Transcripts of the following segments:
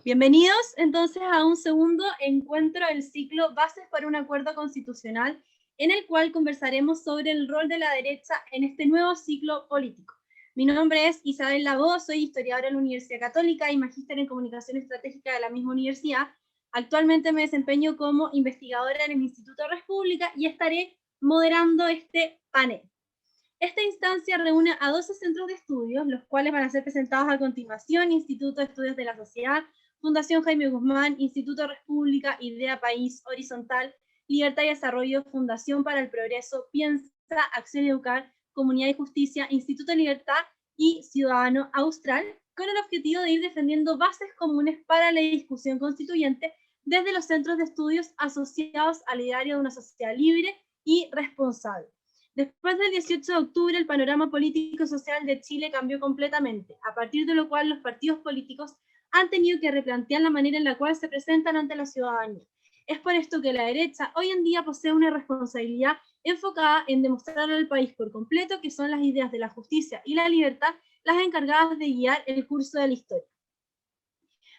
Bienvenidos entonces a un segundo encuentro del ciclo Bases para un Acuerdo Constitucional, en el cual conversaremos sobre el rol de la derecha en este nuevo ciclo político. Mi nombre es Isabel Labó, soy historiadora de la Universidad Católica y magíster en Comunicación Estratégica de la misma universidad. Actualmente me desempeño como investigadora en el Instituto República y estaré moderando este panel. Esta instancia reúne a 12 centros de estudios, los cuales van a ser presentados a continuación: Instituto de Estudios de la Sociedad, Fundación Jaime Guzmán, Instituto República, Idea País, Horizontal, Libertad y Desarrollo, Fundación para el Progreso, Piensa, Acción y Educar, Comunidad y Justicia, Instituto de Libertad y Ciudadano Austral, con el objetivo de ir defendiendo bases comunes para la discusión constituyente desde los centros de estudios asociados al ideario de una sociedad libre y responsable. Después del 18 de octubre, el panorama político-social de Chile cambió completamente, a partir de lo cual los partidos políticos han tenido que replantear la manera en la cual se presentan ante la ciudadanía. Es por esto que la derecha hoy en día posee una responsabilidad enfocada en demostrar al país por completo que son las ideas de la justicia y la libertad las encargadas de guiar el curso de la historia.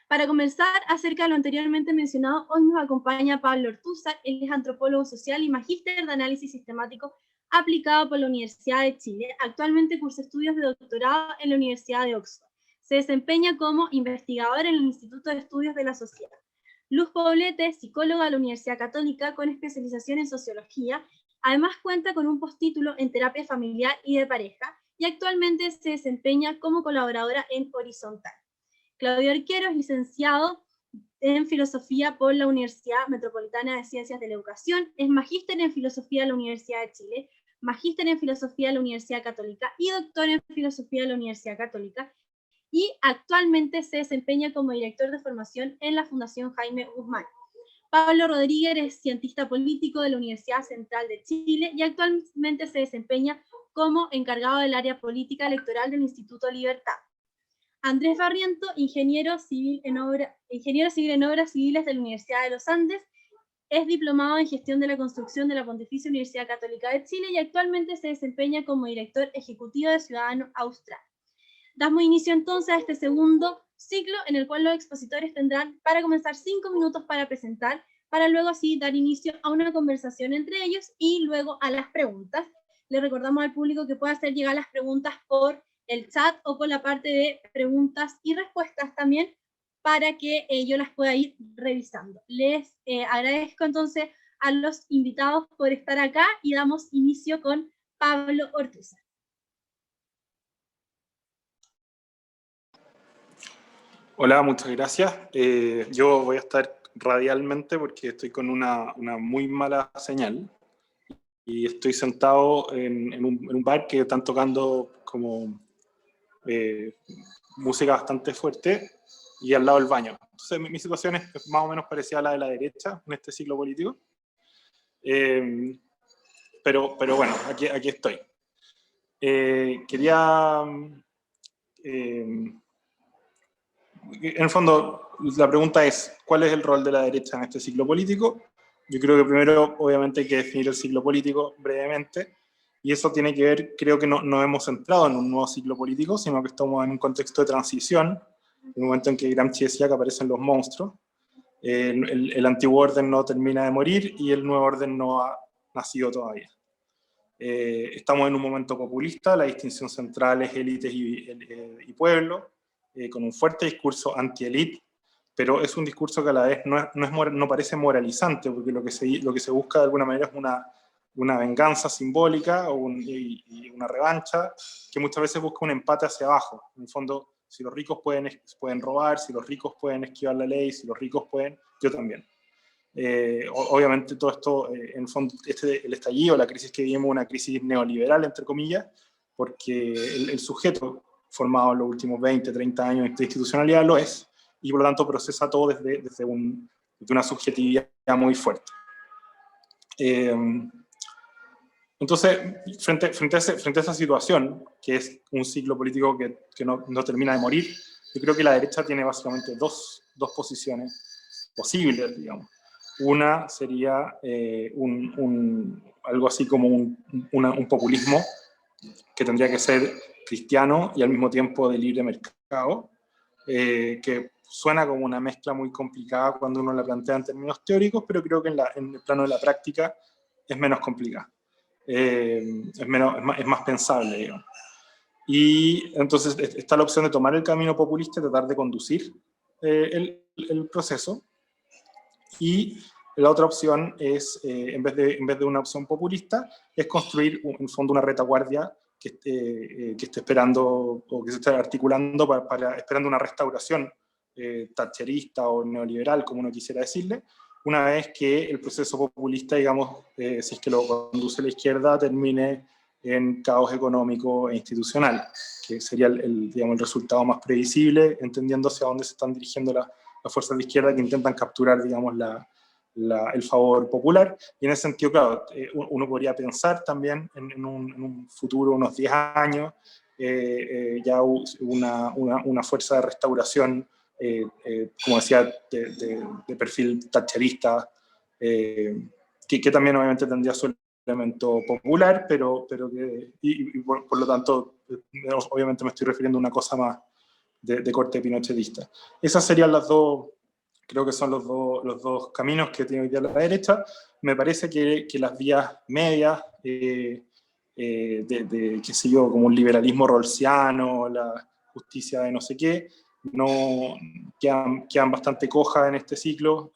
Para comenzar, acerca de lo anteriormente mencionado, hoy nos acompaña Pablo Ortúzar. Él es antropólogo social y magíster de análisis sistemático aplicado por la Universidad de Chile. Actualmente cursa estudios de doctorado en la Universidad de Oxford. Se desempeña como investigador en el Instituto de Estudios de la Sociedad. Luz Poblete, psicóloga de la Universidad Católica con especialización en sociología. Además cuenta con un postítulo en terapia familiar y de pareja y actualmente se desempeña como colaboradora en Horizontal. Claudio Arquero es licenciado en Filosofía por la Universidad Metropolitana de Ciencias de la Educación, es magíster en Filosofía de la Universidad de Chile, magíster en Filosofía de la Universidad Católica y doctor en Filosofía de la Universidad Católica, y actualmente se desempeña como director de formación en la Fundación Jaime Guzmán. Pablo Rodríguez es cientista político de la Universidad Central de Chile y actualmente se desempeña como encargado del área política electoral del Instituto Libertad. Andrés Barriento, ingeniero civil en obras civiles de la Universidad de los Andes, es diplomado en gestión de la construcción de la Pontificia Universidad Católica de Chile y actualmente se desempeña como director ejecutivo de Ciudadano Austral. Damos inicio entonces a este segundo ciclo, en el cual los expositores tendrán para comenzar 5 minutos para presentar, para luego así dar inicio a una conversación entre ellos y luego a las preguntas. Le recordamos al público que puede hacer llegar las preguntas por el chat o por la parte de preguntas y respuestas también, para que yo las pueda ir revisando. Les agradezco entonces a los invitados por estar acá y damos inicio con Pablo Ortúzar. Hola, muchas gracias. Yo voy a estar radialmente porque estoy con una muy mala señal y estoy sentado en un bar que están tocando como música bastante fuerte y al lado del baño. Entonces mi situación es más o menos parecida a la de la derecha en este ciclo político. Pero bueno, aquí estoy. Quería... en el fondo, la pregunta es, ¿cuál es el rol de la derecha en este ciclo político? Yo creo que primero, obviamente, hay que definir el ciclo político brevemente, y eso tiene que ver, creo que no hemos entrado en un nuevo ciclo político, sino que estamos en un contexto de transición, en un momento en que Gramsci decía que aparecen los monstruos, el antiguo orden no termina de morir y el nuevo orden no ha nacido todavía. Estamos en un momento populista, la distinción central es élites y pueblo, con un fuerte discurso anti-élite, pero es un discurso que a la vez no parece moralizante, porque lo que se busca de alguna manera es una venganza simbólica y una revancha, que muchas veces busca un empate hacia abajo. En el fondo, si los ricos pueden robar, si los ricos pueden esquivar la ley, si los ricos pueden, yo también. Obviamente todo esto, en el fondo, el estallido, la crisis que vivimos, una crisis neoliberal, entre comillas, porque el sujeto formado en los últimos 20, 30 años de institucionalidad lo es, y por lo tanto procesa todo desde una subjetividad muy fuerte. Entonces, frente a esa situación, que es un ciclo político que no termina de morir, yo creo que la derecha tiene básicamente dos posiciones posibles, digamos. Una sería algo así como un populismo que tendría que ser cristiano y al mismo tiempo de libre mercado, que suena como una mezcla muy complicada cuando uno la plantea en términos teóricos, pero creo que en el plano de la práctica es menos complicada. Es más pensable, digamos. Y entonces está la opción de tomar el camino populista y tratar de conducir el proceso. Y la otra opción es, en vez de una opción populista, es construir en fondo una retaguardia que esté esperando o que se esté articulando esperando una restauración thatcherista o neoliberal, como uno quisiera decirle, una vez que el proceso populista, digamos, si es que lo conduce la izquierda, termine en caos económico e institucional, que sería digamos, el resultado más previsible, entendiendo hacia dónde se están dirigiendo las fuerzas de izquierda que intentan capturar, digamos, el favor popular. Y en ese sentido, claro, uno podría pensar también en un futuro, unos 10 años, ya una fuerza de restauración, como decía, de perfil thatcherista, que también obviamente tendría su elemento popular, pero que, y por lo tanto, obviamente me estoy refiriendo a una cosa más de corte pinochetista. Esas serían las dos, creo que son los dos caminos que tiene hoy día la derecha. Me parece que las vías medias, qué sé yo, como un liberalismo rawlsiano, la justicia de no sé qué, no quedan bastante cojas en este ciclo,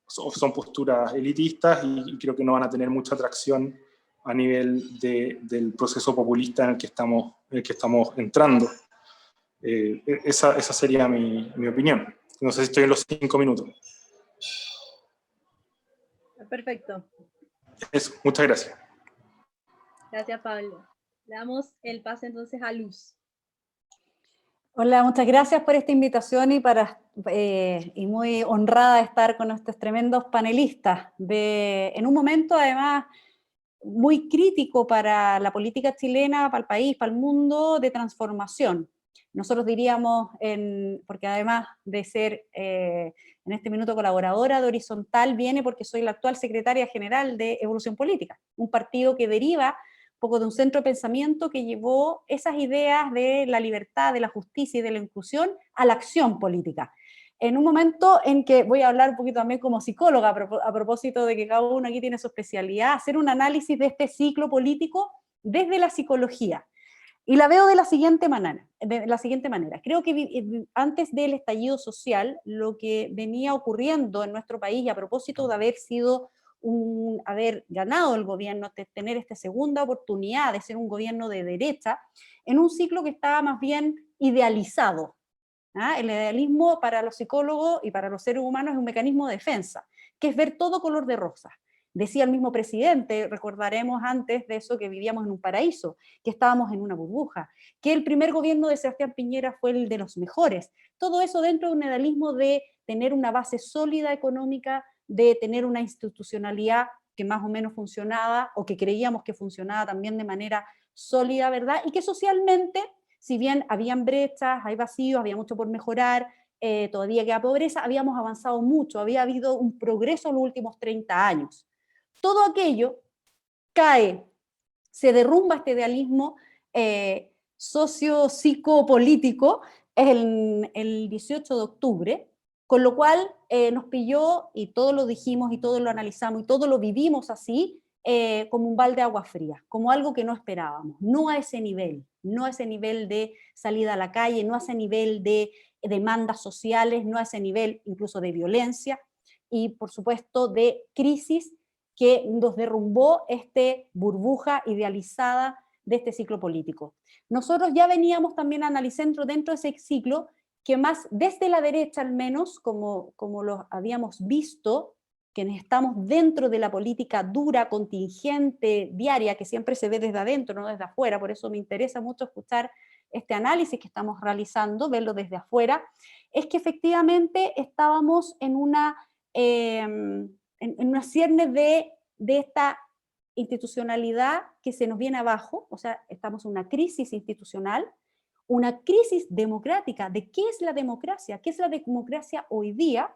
son posturas elitistas y creo que no van a tener mucha atracción a nivel del proceso populista en el que estamos entrando. Esa sería mi opinión. No sé si estoy en los 5 minutos. Perfecto. Eso, muchas gracias. Gracias, Pablo. Le damos el pase entonces a Luz. Hola, muchas gracias por esta invitación y muy honrada de estar con estos tremendos panelistas. En un momento, además, muy crítico para la política chilena, para el país, para el mundo, de transformación. Nosotros diríamos, porque además de ser en este minuto colaboradora de Horizontal, viene porque soy la actual secretaria general de Evolución Política, un partido que deriva un poco de un centro de pensamiento que llevó esas ideas de la libertad, de la justicia y de la inclusión a la acción política. En un momento en que voy a hablar un poquito también como psicóloga, a propósito de que cada uno aquí tiene su especialidad, hacer un análisis de este ciclo político desde la psicología. Y la veo de la siguiente manera. Creo que antes del estallido social, lo que venía ocurriendo en nuestro país, y a propósito de haber ganado el gobierno, de tener esta segunda oportunidad de ser un gobierno de derecha, en un ciclo que estaba más bien idealizado. El idealismo para los psicólogos y para los seres humanos es un mecanismo de defensa, que es ver todo color de rosa. Decía el mismo presidente, recordaremos antes de eso, que vivíamos en un paraíso, que estábamos en una burbuja, que el primer gobierno de Sebastián Piñera fue el de los mejores. Todo eso dentro de un idealismo de tener una base sólida económica, de tener una institucionalidad que más o menos funcionaba, o que creíamos que funcionaba también de manera sólida, ¿verdad? Y que socialmente, si bien habían brechas, hay vacíos, había mucho por mejorar, todavía queda pobreza, habíamos avanzado mucho, había habido un progreso en los últimos 30 años. Todo aquello cae, se derrumba este idealismo socio-psicopolítico el 18 de octubre, con lo cual nos pilló, y todos lo dijimos, y todos lo analizamos, y todos lo vivimos así, como un balde de agua fría, como algo que no esperábamos, no a ese nivel de salida a la calle, no a ese nivel de demandas sociales, no a ese nivel incluso de violencia, y por supuesto de crisis que nos derrumbó esta burbuja idealizada de este ciclo político. Nosotros ya veníamos también analizando dentro de ese ciclo que más desde la derecha al menos, como lo habíamos visto, que estamos dentro de la política dura, contingente, diaria, que siempre se ve desde adentro, no desde afuera, por eso me interesa mucho escuchar este análisis que estamos realizando, verlo desde afuera, es que efectivamente estábamos en una ciernes de esta institucionalidad que se nos viene abajo, o sea, estamos en una crisis institucional, una crisis democrática, de qué es la democracia, qué es la democracia hoy día,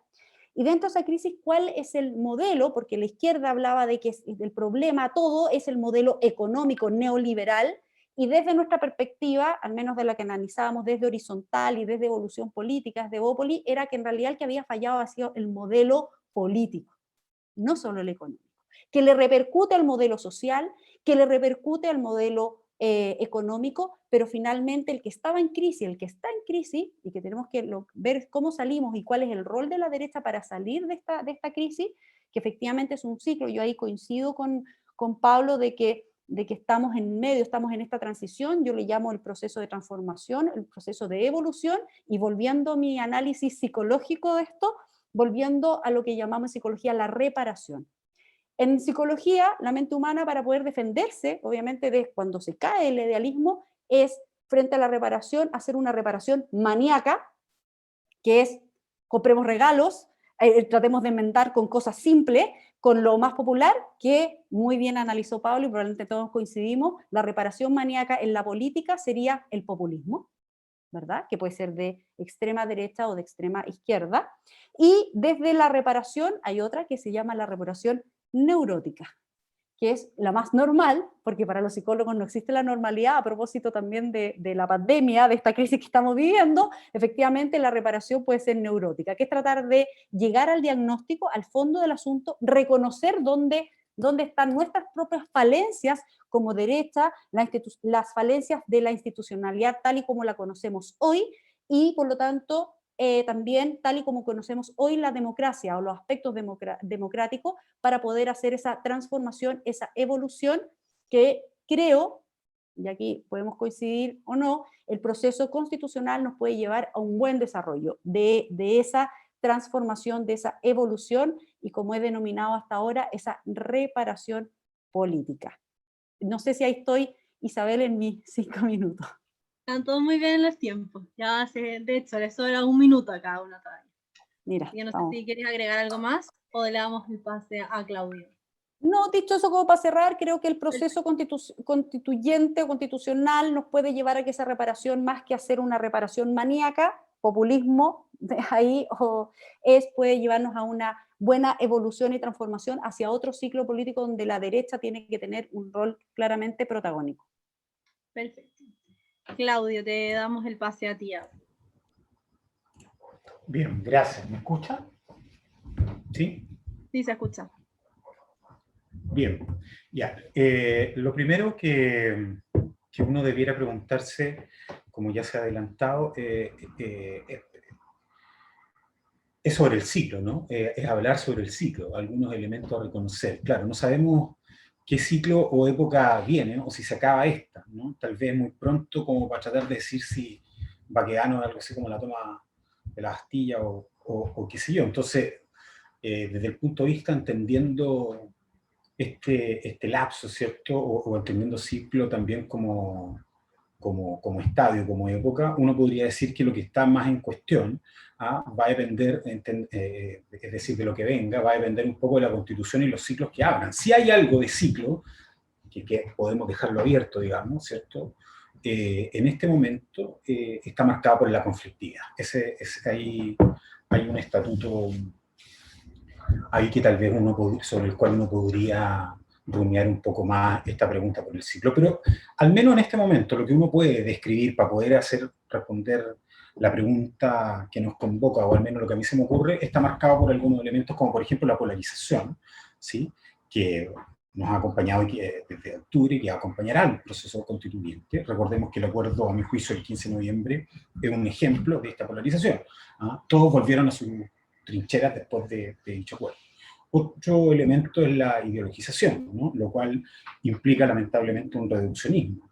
y dentro de esa crisis, ¿cuál es el modelo? Porque la izquierda hablaba de que el problema todo es el modelo económico neoliberal, y desde nuestra perspectiva, al menos de la que analizábamos desde horizontal y desde evolución política, desde Bópoli, era que en realidad el que había fallado ha sido el modelo político, no solo el económico, que le repercute al modelo social, que le repercute al modelo económico, pero finalmente el que estaba en crisis, el que está en crisis, y que tenemos que ver cómo salimos y cuál es el rol de la derecha para salir de esta crisis, que efectivamente es un ciclo. Yo ahí coincido con Pablo de que estamos en medio, estamos en esta transición, yo le llamo el proceso de transformación, el proceso de evolución, y volviendo a mi análisis psicológico de esto, volviendo a lo que llamamos en psicología la reparación. En psicología, la mente humana, para poder defenderse, obviamente, de cuando se cae el idealismo, es frente a la reparación, hacer una reparación maníaca, que es compremos regalos, tratemos de inventar con cosas simples, con lo más popular, que muy bien analizó Pablo y probablemente todos coincidimos, la reparación maníaca en la política sería el populismo, ¿verdad? Que puede ser de extrema derecha o de extrema izquierda. Y desde la reparación hay otra que se llama la reparación neurótica, que es la más normal, porque para los psicólogos no existe la normalidad, a propósito también de la pandemia, de esta crisis que estamos viviendo. Efectivamente la reparación puede ser neurótica, que es tratar de llegar al diagnóstico, al fondo del asunto, reconocer dónde están nuestras propias falencias como derecha, las falencias de la institucionalidad tal y como la conocemos hoy, y por lo tanto también tal y como conocemos hoy la democracia o los aspectos democráticos, para poder hacer esa transformación, esa evolución que creo, y aquí podemos coincidir o no, el proceso constitucional nos puede llevar a un buen desarrollo de esa transformación, de esa evolución, y como he denominado hasta ahora, esa reparación política. No sé si ahí estoy, Isabel, en mis 5 minutos. Están todos muy bien en los tiempos. Ya de hecho, les sobra 1 minuto a cada uno todavía. Mira, yo no sé si quieres agregar algo más o le damos el pase a Claudio. No, dicho eso, como para cerrar, creo que el proceso constituyente o constitucional nos puede llevar a que esa reparación, más que hacer una reparación maníaca, populismo, ahí puede llevarnos a una buena evolución y transformación hacia otro ciclo político donde la derecha tiene que tener un rol claramente protagónico. Perfecto. Claudio, te damos el pase a ti ahora. Bien, gracias. ¿Me escucha? ¿Sí? Sí, se escucha. Bien, ya. Lo primero que uno debiera preguntarse, como ya se ha adelantado, es sobre el ciclo, ¿no? Es hablar sobre el ciclo, algunos elementos a reconocer. Claro, no sabemos qué ciclo o época viene, ¿no? O si se acaba esta, ¿no? Tal vez muy pronto, como para tratar de decir si Baquedano es algo así como la toma de la Bastilla o qué sé yo. Entonces, desde el punto de vista entendiendo este lapso, ¿cierto? O entendiendo ciclo también como estadio, como época, uno podría decir que lo que está más en cuestión va a depender, es decir, de lo que venga, va a depender un poco de la Constitución y los ciclos que abran. Si hay algo de ciclo, que podemos dejarlo abierto, digamos, ¿cierto? En este momento está marcado por la conflictividad. Hay un estatuto ahí que tal vez sobre el cual uno podría rumiar un poco más esta pregunta por el ciclo. Pero al menos en este momento lo que uno puede describir para poder responder la pregunta que nos convoca, o al menos lo que a mí se me ocurre, está marcado por algunos elementos como por ejemplo la polarización, ¿sí? Que nos ha acompañado desde octubre y que acompañará al proceso constituyente. Recordemos que el acuerdo, a mi juicio, el 15 de noviembre es un ejemplo de esta polarización. Todos volvieron a sus trincheras después de dicho acuerdo. Otro elemento es la ideologización, ¿no? Lo cual implica lamentablemente un reduccionismo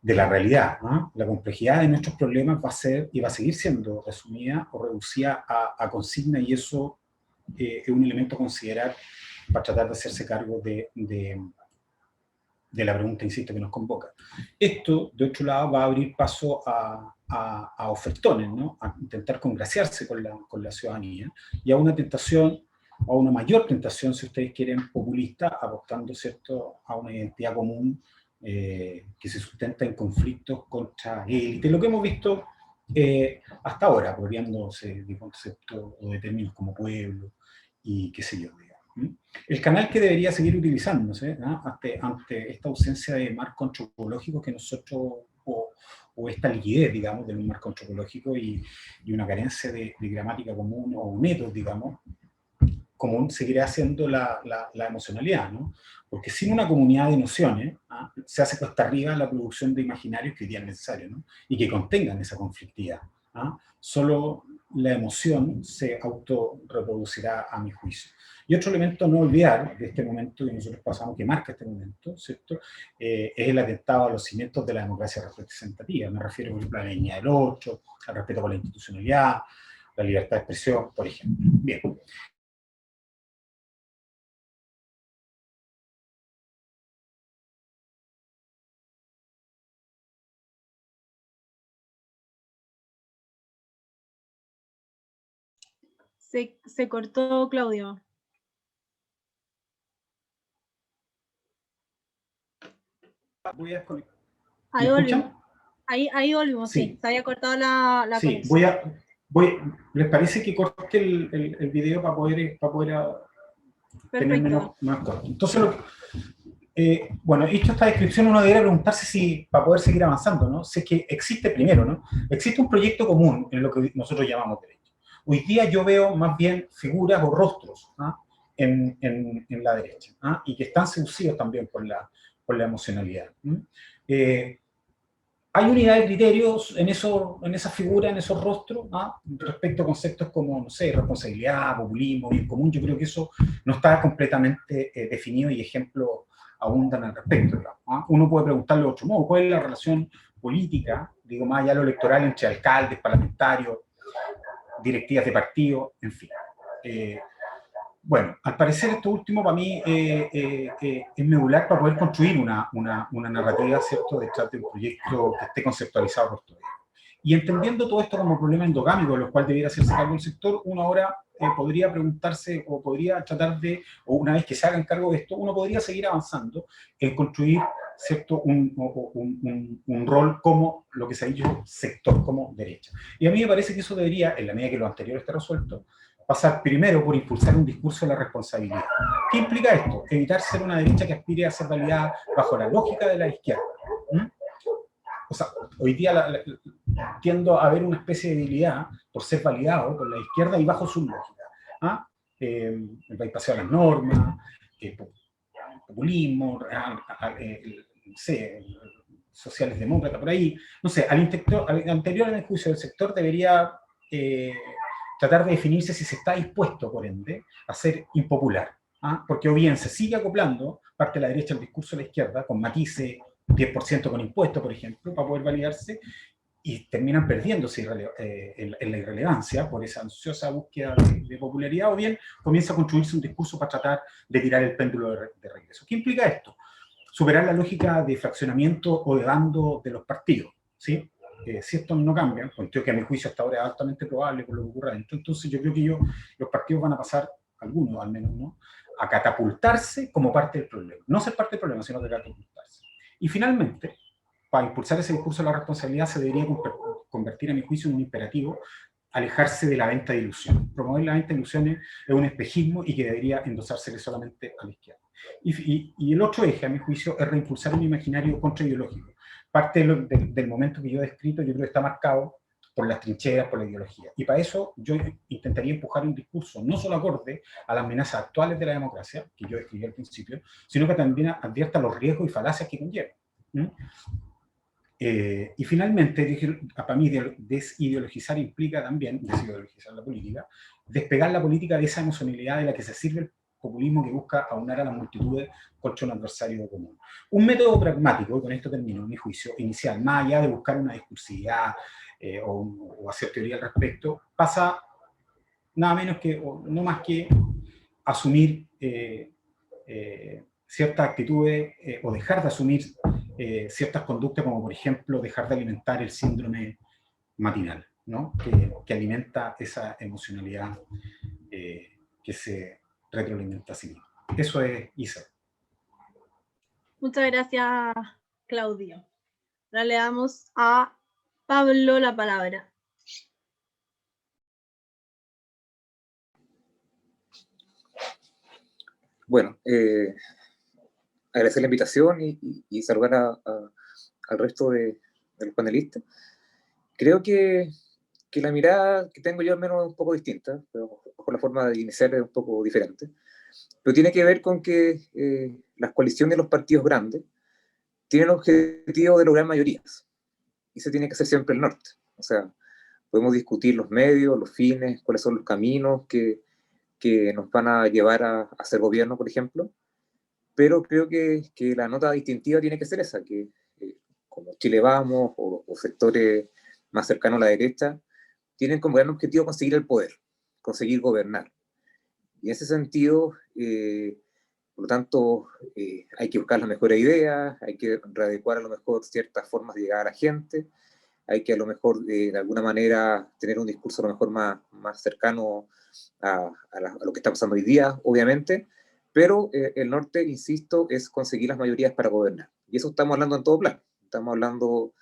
de la realidad. La complejidad de nuestros problemas va a ser y va a seguir siendo resumida o reducida a consigna, y eso es un elemento a considerar para tratar de hacerse cargo de la pregunta, insisto, que nos convoca. Esto, de otro lado, va a abrir paso a ofertones, ¿no? A intentar congraciarse con la ciudadanía, y a una tentación, a una mayor tentación, si ustedes quieren, populista, apostando, ¿cierto?, a una identidad común que se sustenta en conflictos contra élite, lo que hemos visto hasta ahora, apropiándose de conceptos o de términos como pueblo y qué sé yo, digamos. El canal que debería seguir utilizándose, ¿no?, ante esta ausencia de marco antropológico que nosotros, o esta liquidez, digamos, de un marco antropológico y una carencia de gramática común o métodos, digamos, común, seguirá siendo la emocionalidad, ¿no? Porque sin una comunidad de nociones, se hace cuesta arriba la producción de imaginarios que hoy día es necesario, ¿no?, y que contengan esa conflictividad. Solo la emoción se autorreproducirá, a mi juicio. Y otro elemento a no olvidar de este momento que nosotros pasamos, que marca este momento, ¿cierto?, es el atentado a los cimientos de la democracia representativa. Me refiero, por ejemplo, a la línea del 8, al respeto por la institucionalidad, la libertad de expresión, por ejemplo. Bien. Se cortó, Claudio. Voy a desconectar. Ahí volvimos. Ahí volvimos, sí. Se había cortado la sí, conexión. ¿les parece que corte el video para poder tener menos corto? Entonces, bueno, hecho esta descripción, uno debería preguntarse si, para poder seguir avanzando, ¿no?, si es que existe primero, ¿no?, existe un proyecto común en lo que nosotros llamamos derecho. Hoy día yo veo más bien figuras o rostros en la derecha, y que están seducidos también por la emocionalidad. Hay unidad de criterios en esas figuras, en esos rostros, respecto a conceptos como, no sé, responsabilidad, populismo, bien común. Yo creo que eso no está completamente definido y ejemplos abundan al respecto, digamos. Uno puede preguntarle de otro modo, ¿cuál es la relación política, digo, más allá de lo electoral, entre alcaldes, parlamentarios, directivas de partido, en fin? Bueno, al parecer esto último para mí es medular para poder construir una narrativa, ¿cierto?, detrás de un proyecto que esté conceptualizado por todos. Y entendiendo todo esto como problema endogámico, de los cuales debiera hacerse cargo el sector, uno ahora podría preguntarse, o podría tratar de, o una vez que se hagan cargo de esto, uno podría seguir avanzando en construir, ¿cierto?, un rol como lo que se ha dicho sector, como derecha. Y a mí me parece que eso debería, en la medida que lo anterior esté resuelto, pasar primero por impulsar un discurso de la responsabilidad. ¿Qué implica esto? Evitar ser una derecha que aspire a ser validada bajo la lógica de la izquierda. O sea, hoy día tiendo a ver una especie de debilidad por ser validado por la izquierda y bajo su lógica. El bypasseo a las normas, populismo, no sé, sociales demócratas, por ahí. No sé, al anterior en el juicio del sector debería tratar de definirse si se está dispuesto, por ende, a ser impopular. Porque o bien se sigue acoplando parte de la derecha al discurso de la izquierda, con matices, 10% con impuestos, por ejemplo, para poder validarse, y terminan perdiéndose en la irrelevancia por esa ansiosa búsqueda de popularidad, o bien comienza a construirse un discurso para tratar de tirar el péndulo de regreso. ¿Qué implica esto? Superar la lógica de fraccionamiento o de bando de los partidos, ¿sí? Si esto no cambia, pues creo que a mi juicio hasta ahora es altamente probable por lo que ocurra dentro, entonces yo creo que los partidos van a pasar, algunos al menos, ¿no?, a catapultarse como parte del problema. No ser parte del problema, sino que catapultarse. Y finalmente, para impulsar ese discurso de la responsabilidad se debería convertir, a mi juicio, en un imperativo, alejarse de la venta de ilusiones. Promover la venta de ilusiones es un espejismo y que debería endosársele solamente a la izquierda. Y el otro eje, a mi juicio, es reimpulsar un imaginario contraideológico. Parte del momento que yo he descrito, yo creo que está marcado por las trincheras, por la ideología. Y para eso yo intentaría empujar un discurso no solo acorde a las amenazas actuales de la democracia, que yo describí al principio, sino que también advierta los riesgos y falacias que conlleva. Y finalmente, para mí, desideologizar implica también, desideologizar la política, despegar la política de esa emocionalidad de la que se sirve el populismo, que busca aunar a las multitudes contra un adversario común. Un método pragmático, y con esto termino, en mi juicio, inicial, más allá de buscar una discursividad o hacer teoría al respecto, pasa nada menos que, o no más que, asumir ciertas actitudes o dejar de asumir ciertas conductas, como por ejemplo dejar de alimentar el síndrome matinal, ¿no?, que alimenta esa emocionalidad que se retroalimenta a sí misma. Eso es Isa. Muchas gracias, Claudio. Ahora le damos a Pablo la palabra. Bueno, agradecer la invitación y saludar al resto de los panelistas. Creo que la mirada que tengo yo al menos es un poco distinta, pero la forma de iniciar es un poco diferente, pero tiene que ver con que las coaliciones de los partidos grandes tienen el objetivo de lograr mayorías, y ese tiene que ser siempre el norte. O sea, podemos discutir los medios, los fines, cuáles son los caminos que nos van a llevar a hacer gobierno, por ejemplo, pero creo que la nota distintiva tiene que ser esa, que como Chile Vamos o sectores más cercanos a la derecha, tienen como gran objetivo conseguir el poder, conseguir gobernar. Y en ese sentido, por lo tanto, hay que buscar las mejores ideas, hay que readecuar a lo mejor ciertas formas de llegar a la gente, hay que a lo mejor de alguna manera tener un discurso a lo mejor más cercano a lo que está pasando hoy día, obviamente, pero el norte, insisto, es conseguir las mayorías para gobernar. Y eso estamos hablando en todo plano. Estamos hablando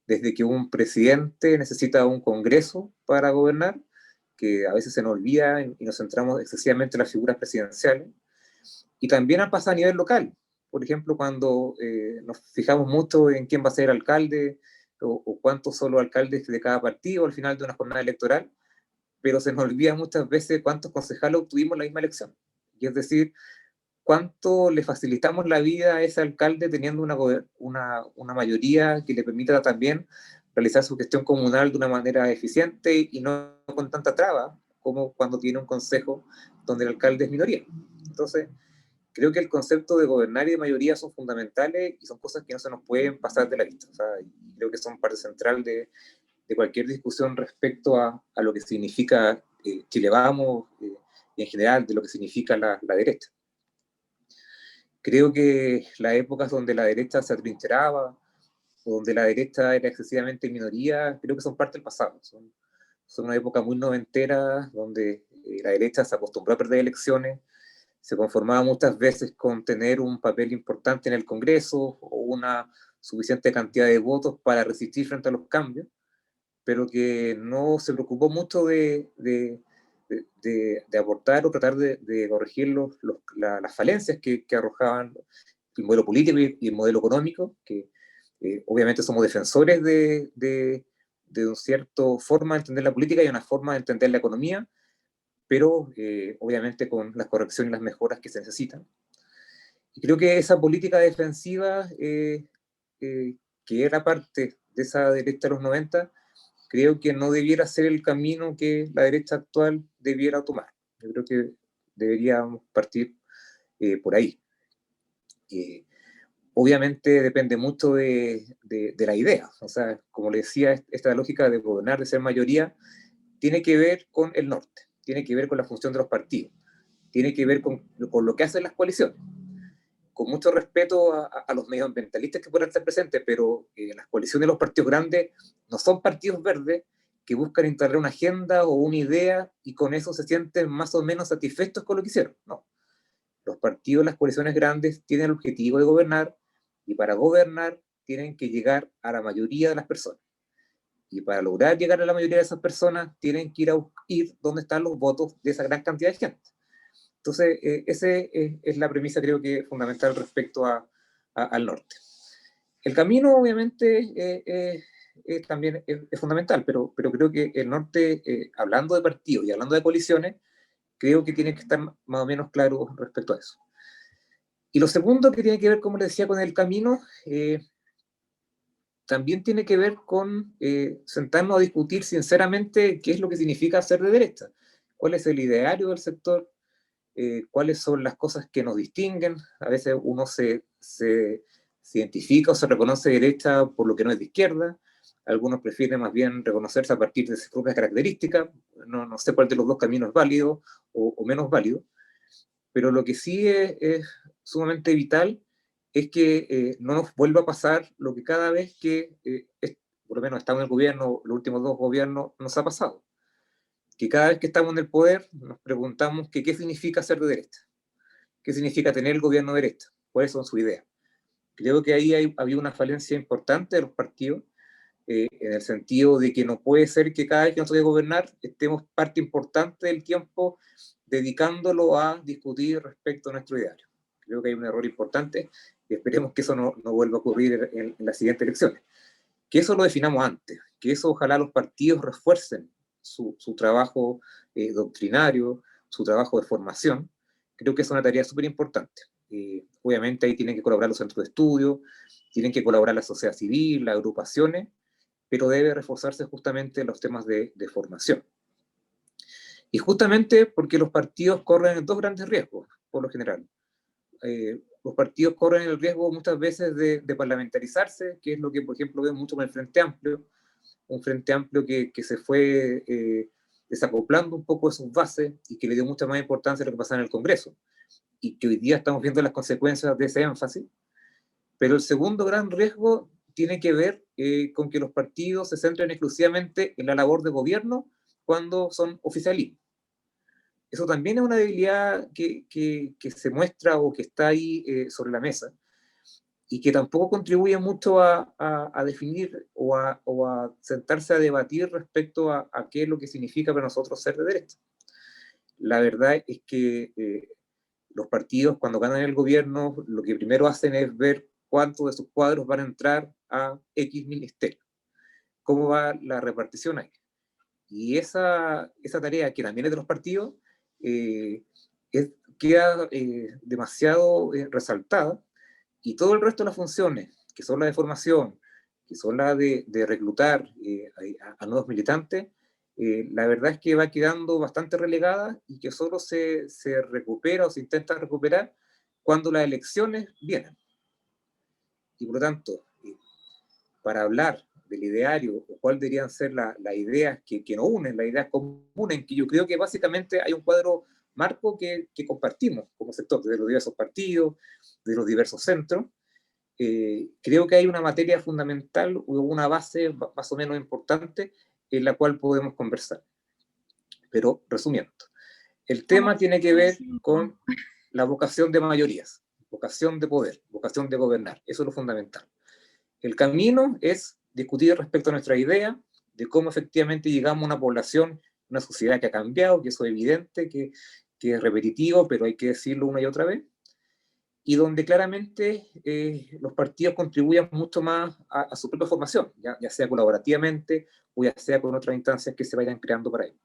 desde que un presidente necesita un congreso para gobernar, que a veces se nos olvida y nos centramos excesivamente en las figuras presidenciales, y también ha pasado a nivel local. Por ejemplo, cuando nos fijamos mucho en quién va a ser alcalde o cuántos son los alcaldes de cada partido al final de una jornada electoral, pero se nos olvida muchas veces cuántos concejales obtuvimos en la misma elección. Y es decir, cuánto le facilitamos la vida a ese alcalde teniendo una mayoría que le permita también realizar su gestión comunal de una manera eficiente y no con tanta traba como cuando tiene un consejo donde el alcalde es minoría. Entonces, creo que el concepto de gobernar y de mayoría son fundamentales y son cosas que no se nos pueden pasar de la vista. O sea, creo que son parte central de cualquier discusión respecto a lo que significa Chile Vamos y en general de lo que significa la derecha. Creo que las épocas donde la derecha se atrincheraba, donde la derecha era excesivamente minoría, creo que son parte del pasado. Son una época muy noventera, donde la derecha se acostumbró a perder elecciones, se conformaba muchas veces con tener un papel importante en el Congreso o una suficiente cantidad de votos para resistir frente a los cambios, pero que no se preocupó mucho de aportar o tratar de corregir las falencias que arrojaban el modelo político y el modelo económico, que obviamente somos defensores de una cierta forma de entender la política y una forma de entender la economía, pero obviamente con las correcciones y las mejoras que se necesitan. Y creo que esa política defensiva, que era parte de esa derecha de los 90, creo que no debiera ser el camino que la derecha actual debiera tomar. Yo creo que deberíamos partir por ahí. Obviamente depende mucho de la idea. O sea, como le decía, esta lógica de gobernar, de ser mayoría, tiene que ver con el norte, tiene que ver con la función de los partidos, tiene que ver con lo que hacen las coaliciones. Con mucho respeto a los medioambientalistas que puedan estar presentes, pero las coaliciones de los partidos grandes no son partidos verdes que buscan instalar una agenda o una idea y con eso se sienten más o menos satisfechos con lo que hicieron. No. Los partidos, las coaliciones grandes tienen el objetivo de gobernar y para gobernar tienen que llegar a la mayoría de las personas. Y para lograr llegar a la mayoría de esas personas tienen que ir donde están los votos de esa gran cantidad de gente. Entonces, esa es la premisa, creo que fundamental respecto al norte. El camino, obviamente, también es fundamental, pero creo que el norte, hablando de partidos y hablando de coaliciones, creo que tiene que estar más o menos claro respecto a eso. Y lo segundo que tiene que ver, como les decía, con el camino, también tiene que ver con sentarnos a discutir sinceramente qué es lo que significa ser de derecha, cuál es el ideario del sector, cuáles son las cosas que nos distinguen. A veces uno se identifica o se reconoce derecha por lo que no es de izquierda, algunos prefieren más bien reconocerse a partir de sus propias características, no sé cuál de los dos caminos es válido o menos válido, pero lo que sí es sumamente vital es que no nos vuelva a pasar lo que cada vez que, por lo menos estamos en el gobierno, los últimos dos gobiernos, nos ha pasado. Que cada vez que estamos en el poder nos preguntamos que qué significa ser de derecha, qué significa tener el gobierno de derecha, cuáles son sus ideas. Creo que ahí había una falencia importante de los partidos, en el sentido de que no puede ser que cada vez que nos toque gobernar estemos parte importante del tiempo dedicándolo a discutir respecto a nuestro ideario. Creo que hay un error importante y esperemos que eso no vuelva a ocurrir en las siguientes elecciones. Que eso lo definamos antes, que eso ojalá los partidos refuercen su trabajo doctrinario, su trabajo de formación. Creo que es una tarea súper importante. Obviamente ahí tienen que colaborar los centros de estudio, tienen que colaborar la sociedad civil, las agrupaciones, pero debe reforzarse justamente los temas de formación. Y justamente porque los partidos corren dos grandes riesgos, por lo general. Los partidos corren el riesgo muchas veces de parlamentarizarse, que es lo que, por ejemplo, vemos mucho con el Frente Amplio, un Frente Amplio que se fue desacoplando un poco de sus bases y que le dio mucha más importancia a lo que pasaba en el Congreso, y que hoy día estamos viendo las consecuencias de ese énfasis. Pero el segundo gran riesgo tiene que ver con que los partidos se centren exclusivamente en la labor de gobierno cuando son oficialismo. Eso también es una debilidad que se muestra o que está ahí sobre la mesa, y que tampoco contribuye mucho a definir o a sentarse a debatir respecto a qué es lo que significa para nosotros ser de derecha. La verdad es que los partidos, cuando ganan el gobierno, lo que primero hacen es ver cuántos de sus cuadros van a entrar a X ministerio, cómo va la repartición ahí. Y esa tarea, que también es de los partidos, queda demasiado resaltada, y todo el resto de las funciones, que son las de formación, que son las de reclutar a nuevos militantes, la verdad es que va quedando bastante relegada, y que solo se recupera o se intenta recuperar cuando las elecciones vienen. Y por lo tanto, para hablar del ideario, o cuáles deberían ser las ideas que nos unen, las ideas comunes, que yo creo que básicamente hay un cuadro marco que compartimos como sector, de los diversos partidos, de los diversos centros. Creo que hay una materia fundamental, una base más o menos importante, en la cual podemos conversar. Pero, resumiendo, el tema tiene que ver con la vocación de mayorías, vocación de poder, vocación de gobernar. Eso es lo fundamental. El camino es discutir respecto a nuestra idea de cómo efectivamente llegamos a una población, una sociedad que ha cambiado, que eso es evidente, que es repetitivo, pero hay que decirlo una y otra vez, y donde claramente los partidos contribuyan mucho más a su propia formación, ya sea colaborativamente o ya sea con otras instancias que se vayan creando para ello.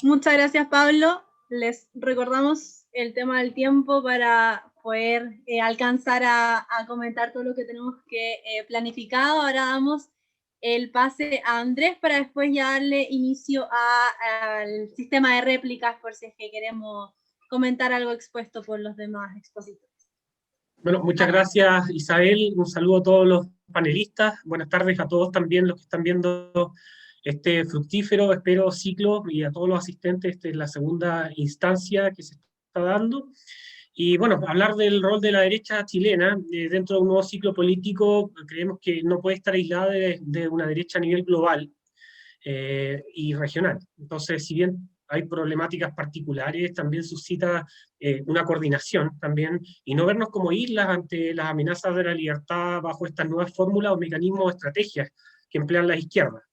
Muchas gracias, Pablo. Les recordamos el tema del tiempo para poder alcanzar a comentar todo lo que tenemos que planificado. Ahora damos el pase a Andrés para después ya darle inicio al sistema de réplicas, por si es que queremos comentar algo expuesto por los demás expositores. Bueno, muchas gracias, Isabel. Un saludo a todos los panelistas. Buenas tardes a todos también los que están viendo este fructífero, espero, ciclo, y a todos los asistentes. Esta es la segunda instancia que se está dando. Y bueno, hablar del rol de la derecha chilena dentro de un nuevo ciclo político, creemos que no puede estar aislada de una derecha a nivel global y regional. Entonces, si bien hay problemáticas particulares, también suscita una coordinación también, y no vernos como islas ante las amenazas de la libertad bajo estas nuevas fórmulas o mecanismos o estrategias que emplean las izquierdas.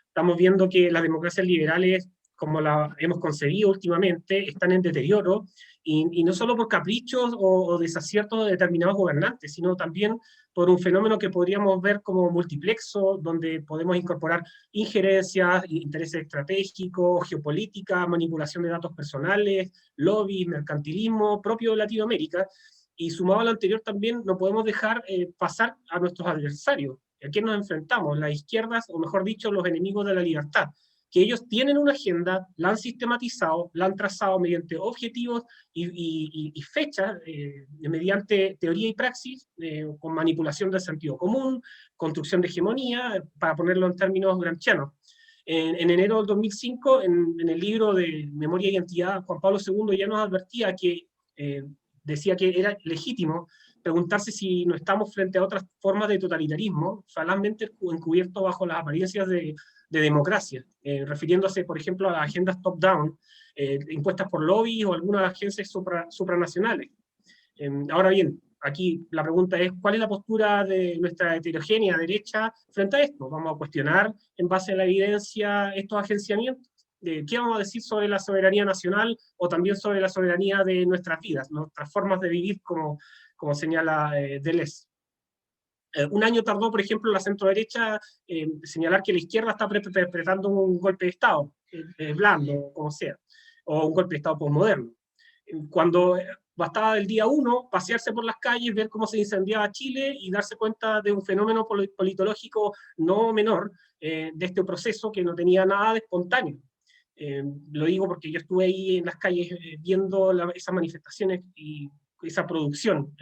Estamos viendo que las democracias liberales, como la hemos concebido últimamente, están en deterioro, y no solo por caprichos o desaciertos de determinados gobernantes, sino también por un fenómeno que podríamos ver como multiplexo, donde podemos incorporar injerencias, intereses estratégicos, geopolítica, manipulación de datos personales, lobbies, mercantilismo, propio de Latinoamérica, y sumado a lo anterior también no podemos dejar pasar a nuestros adversarios. ¿A quién nos enfrentamos? Las izquierdas, o mejor dicho, los enemigos de la libertad, que ellos tienen una agenda, la han sistematizado, la han trazado mediante objetivos y fechas, mediante teoría y praxis, con manipulación del sentido común, construcción de hegemonía, para ponerlo en términos gramscianos. En enero del 2005, en el libro de Memoria y Identidad, Juan Pablo II ya nos advertía que, decía que era legítimo preguntarse si no estamos frente a otras formas de totalitarismo, falazmente encubierto bajo las apariencias de democracia, refiriéndose, por ejemplo, a las agendas top-down, impuestas por lobbies o algunas agencias supranacionales. Ahora bien, aquí la pregunta es, ¿cuál es la postura de nuestra heterogénea derecha frente a esto? ¿Vamos a cuestionar en base a la evidencia estos agenciamientos? ¿Qué vamos a decir sobre la soberanía nacional o también sobre la soberanía de nuestras vidas, nuestras formas de vivir, como señala Deleuze? Un año tardó, por ejemplo, la centro-derecha en señalar que la izquierda está perpetrando un golpe de Estado, blando, como sea, o un golpe de Estado posmoderno. Cuando bastaba del día 1 pasearse por las calles, ver cómo se incendiaba Chile y darse cuenta de un fenómeno politológico no menor, de este proceso que no tenía nada de espontáneo. Lo digo porque yo estuve ahí en las calles viendo esas manifestaciones y esa producción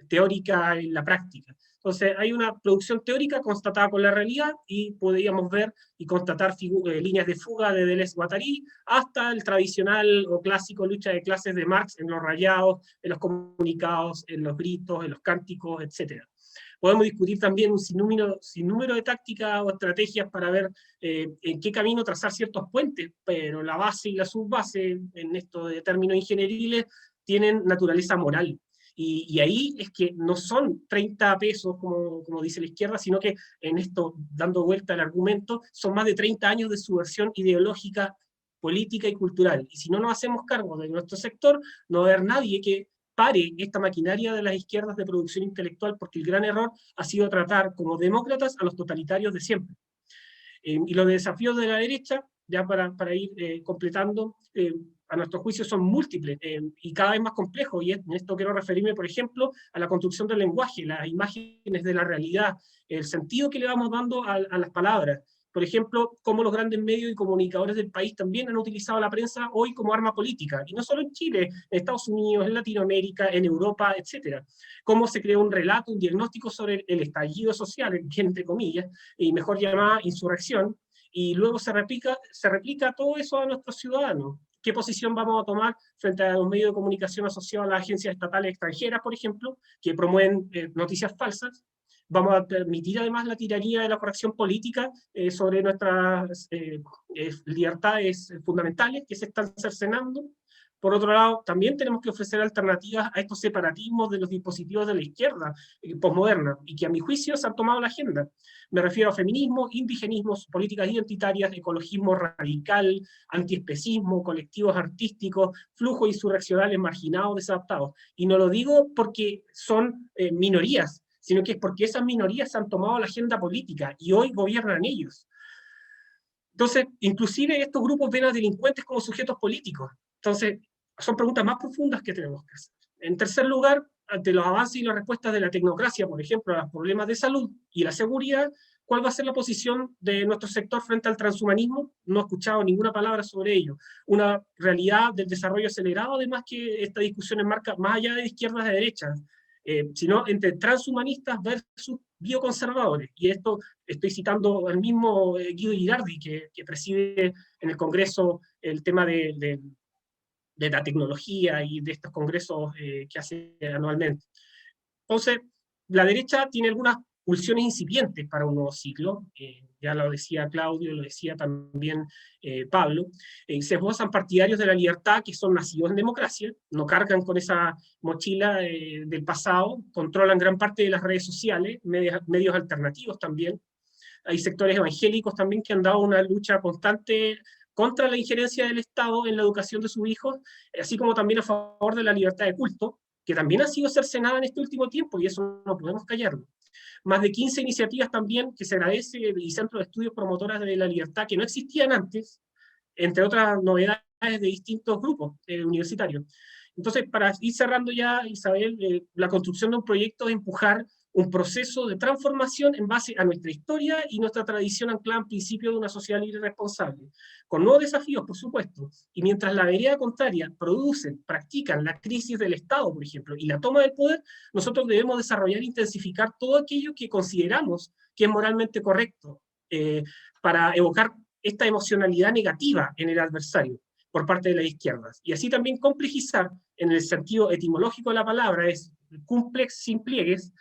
teórica en la práctica. Entonces hay una producción teórica constatada con la realidad y podríamos ver y constatar líneas de fuga de Deleuze-Guattari hasta el tradicional o clásico lucha de clases de Marx en los rayados, en los comunicados, en los gritos, en los cánticos, etc. Podemos discutir también un sinnúmero de tácticas o estrategias para ver en qué camino trazar ciertos puentes, pero la base y la subbase en esto de términos ingenieriles tienen naturaleza moral. Y ahí es que no son 30 pesos, como dice la izquierda, sino que en esto, dando vuelta al argumento, son más de 30 años de subversión ideológica, política y cultural. Y si no nos hacemos cargo de nuestro sector, no va a haber nadie que pare esta maquinaria de las izquierdas de producción intelectual, porque el gran error ha sido tratar como demócratas a los totalitarios de siempre. Y los desafíos de la derecha, ya para ir completando, a nuestro juicio son múltiples y cada vez más complejos, y en esto quiero referirme, por ejemplo, a la construcción del lenguaje, las imágenes de la realidad, el sentido que le vamos dando a las palabras. Por ejemplo, cómo los grandes medios y comunicadores del país también han utilizado la prensa hoy como arma política, y no solo en Chile, en Estados Unidos, en Latinoamérica, en Europa, etc. Cómo se creó un relato, un diagnóstico sobre el estallido social, entre comillas, y mejor llamada insurrección, y luego se replica todo eso a nuestros ciudadanos. ¿Qué posición vamos a tomar frente a los medios de comunicación asociados a las agencias estatales extranjeras, por ejemplo, que promueven noticias falsas? Vamos a permitir además la tiranía de la corrección política sobre nuestras libertades fundamentales que se están cercenando. Por otro lado, también tenemos que ofrecer alternativas a estos separatismos de los dispositivos de la izquierda posmoderna, y que a mi juicio se han tomado la agenda. Me refiero a feminismo, indigenismos, políticas identitarias, ecologismo radical, antiespecismo, colectivos artísticos, flujos insurreccionales marginados, desadaptados. Y no lo digo porque son minorías, sino que es porque esas minorías han tomado la agenda política y hoy gobiernan ellos. Entonces, inclusive estos grupos ven a delincuentes como sujetos políticos. Entonces, son preguntas más profundas que tenemos que hacer. En tercer lugar, ante los avances y las respuestas de la tecnocracia, por ejemplo, a los problemas de salud y la seguridad, ¿cuál va a ser la posición de nuestro sector frente al transhumanismo? No he escuchado ninguna palabra sobre ello. Una realidad del desarrollo acelerado, además, que esta discusión enmarca más allá de izquierdas y de derechas, sino entre transhumanistas versus bioconservadores. Y esto estoy citando al mismo Guido Girardi, que preside en el Congreso el tema de la tecnología y de estos congresos que hace anualmente. Entonces, la derecha tiene algunas pulsiones incipientes para un nuevo ciclo, ya lo decía Claudio, lo decía también Pablo. Se esbozan partidarios de la libertad que son nacidos en democracia, no cargan con esa mochila del pasado, controlan gran parte de las redes sociales, medios alternativos también. Hay sectores evangélicos también que han dado una lucha constante contra la injerencia del Estado en la educación de sus hijos, así como también a favor de la libertad de culto, que también ha sido cercenada en este último tiempo, y eso no podemos callarlo. Más de 15 iniciativas también que se agradece, y centros de estudios promotoras de la libertad que no existían antes, entre otras novedades de distintos grupos universitarios. Entonces, para ir cerrando ya, Isabel, la construcción de un proyecto es empujar un proceso de transformación en base a nuestra historia y nuestra tradición anclada en principios de una sociedad libre y responsable, con nuevos desafíos, por supuesto, y mientras la vereda contraria producen, practican la crisis del Estado, por ejemplo, y la toma del poder, nosotros debemos desarrollar e intensificar todo aquello que consideramos que es moralmente correcto, para evocar esta emocionalidad negativa en el adversario por parte de las izquierdas, y así también complejizar, en el sentido etimológico de la palabra, es cumplex sin pliegues,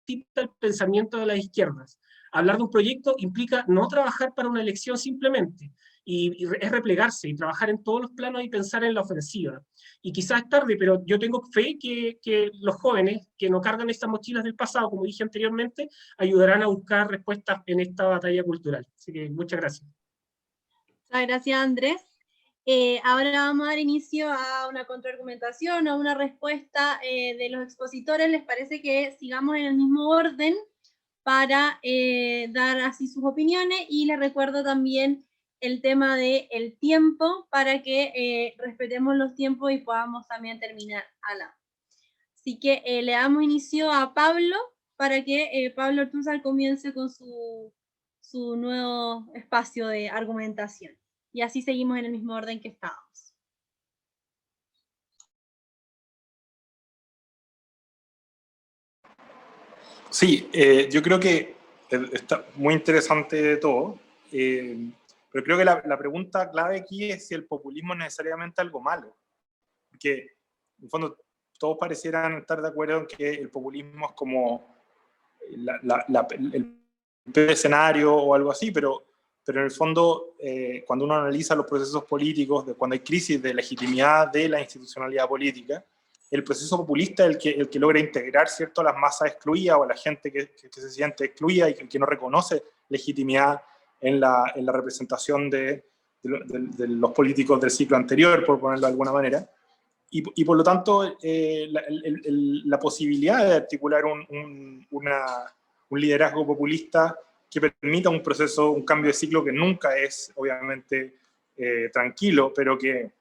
el pensamiento de las izquierdas. Hablar de un proyecto implica no trabajar para una elección simplemente, y es replegarse y trabajar en todos los planos y pensar en la ofensiva. Y quizás es tarde, pero yo tengo fe que los jóvenes que no cargan estas mochilas del pasado, como dije anteriormente, ayudarán a buscar respuestas en esta batalla cultural. Así que muchas gracias. Muchas gracias, Andrés. Ahora vamos a dar inicio a una contraargumentación, a una respuesta de los expositores. ¿Les parece que sigamos en el mismo orden para dar así sus opiniones? Y les recuerdo también el tema del tiempo para que respetemos los tiempos y podamos también terminar a la. Así que le damos inicio a Pablo para que Pablo Ortúzar comience con su nuevo espacio de argumentación. Y así seguimos en el mismo orden que estábamos. Sí, yo creo que está muy interesante todo, pero creo que la pregunta clave aquí es si el populismo es necesariamente algo malo. Porque, en el fondo, todos parecieran estar de acuerdo en que el populismo es como el peor escenario o algo así, pero en el fondo, cuando uno analiza los procesos políticos, cuando hay crisis de legitimidad de la institucionalidad política, el proceso populista es el que logra integrar, ¿cierto?, a las masas excluidas o a la gente que se siente excluida y que no reconoce legitimidad en la representación de los políticos del ciclo anterior, por ponerlo de alguna manera. Y por lo tanto, la posibilidad de articular un liderazgo populista que permita un proceso, un cambio de ciclo que nunca es, obviamente, tranquilo, pero que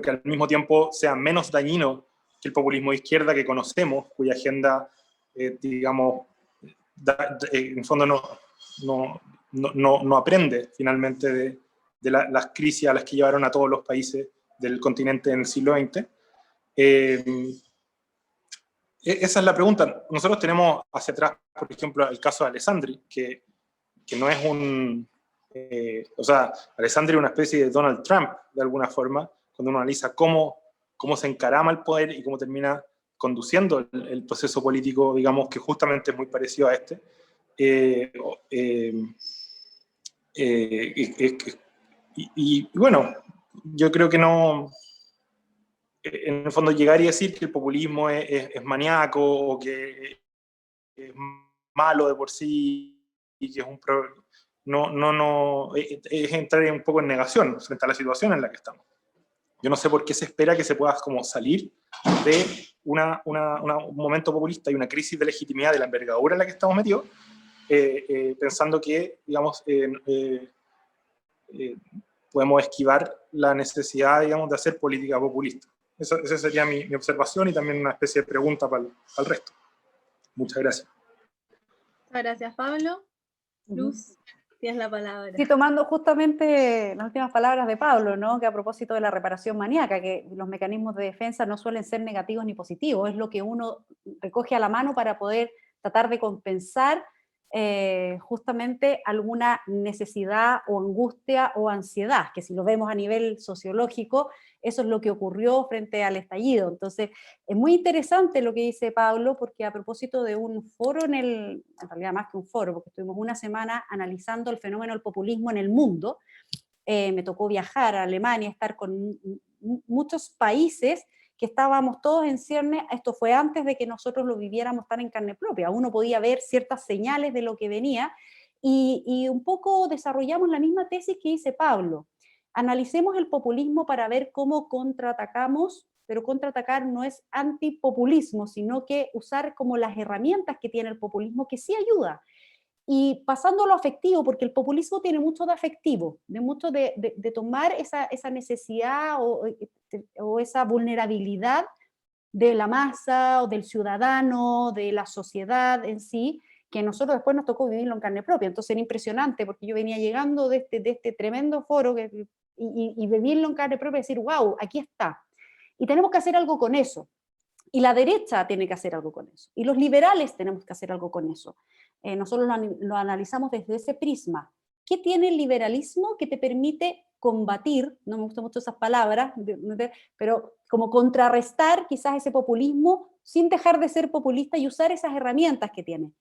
al mismo tiempo sea menos dañino que el populismo de izquierda que conocemos, cuya agenda, digamos, en el fondo no aprende finalmente de las crisis a las que llevaron a todos los países del continente en el siglo XX. Esa es la pregunta. Nosotros tenemos hacia atrás, por ejemplo, el caso de Alessandri, que no es o sea, Alessandri es una especie de Donald Trump, de alguna forma, cuando uno analiza cómo se encarama el poder y cómo termina conduciendo el proceso político, digamos, que justamente es muy parecido a este. Y bueno, yo creo que no, en el fondo, llegar y decir que el populismo es maníaco o que es malo de por sí y que es un problema, es entrar un poco en negación frente a la situación en la que estamos. Yo no sé por qué se espera que se pueda como salir de un momento populista y una crisis de legitimidad de la envergadura en la que estamos metidos, pensando que, digamos, podemos esquivar la necesidad, digamos, de hacer política populista. Esa sería mi observación y también una especie de pregunta para el resto. Muchas gracias. Muchas gracias, Pablo. Luz, tienes la palabra. Sí, tomando justamente las últimas palabras de Pablo, ¿no? Que a propósito de la reparación maníaca, que los mecanismos de defensa no suelen ser negativos ni positivos, es lo que uno recoge a la mano para poder tratar de compensar justamente alguna necesidad o angustia o ansiedad, que si lo vemos a nivel sociológico, eso es lo que ocurrió frente al estallido. Entonces, es muy interesante lo que dice Pablo, porque a propósito de un foro en realidad más que un foro, porque estuvimos una semana analizando el fenómeno del populismo en el mundo, me tocó viajar a Alemania, estar con muchos países que estábamos todos en ciernes. Esto fue antes de que nosotros lo viviéramos tan en carne propia. Uno podía ver ciertas señales de lo que venía y un poco desarrollamos la misma tesis que dice Pablo. Analicemos el populismo para ver cómo contraatacamos, pero contraatacar no es antipopulismo, sino que usar como las herramientas que tiene el populismo, que sí ayuda. Y pasando a lo afectivo, porque el populismo tiene mucho de afectivo, de mucho de tomar esa necesidad o esa vulnerabilidad de la masa o del ciudadano, de la sociedad en sí, que nosotros después nos tocó vivirlo en carne propia. Entonces era impresionante, porque yo venía llegando de este tremendo foro y vivirlo en carne propia y decir, wow, aquí está. Y tenemos que hacer algo con eso. Y la derecha tiene que hacer algo con eso. Y los liberales tenemos que hacer algo con eso. Nosotros lo analizamos desde ese prisma. ¿Qué tiene el liberalismo que te permite combatir, no me gustan mucho esas palabras, pero como contrarrestar quizás ese populismo sin dejar de ser populista y usar esas herramientas que tiene?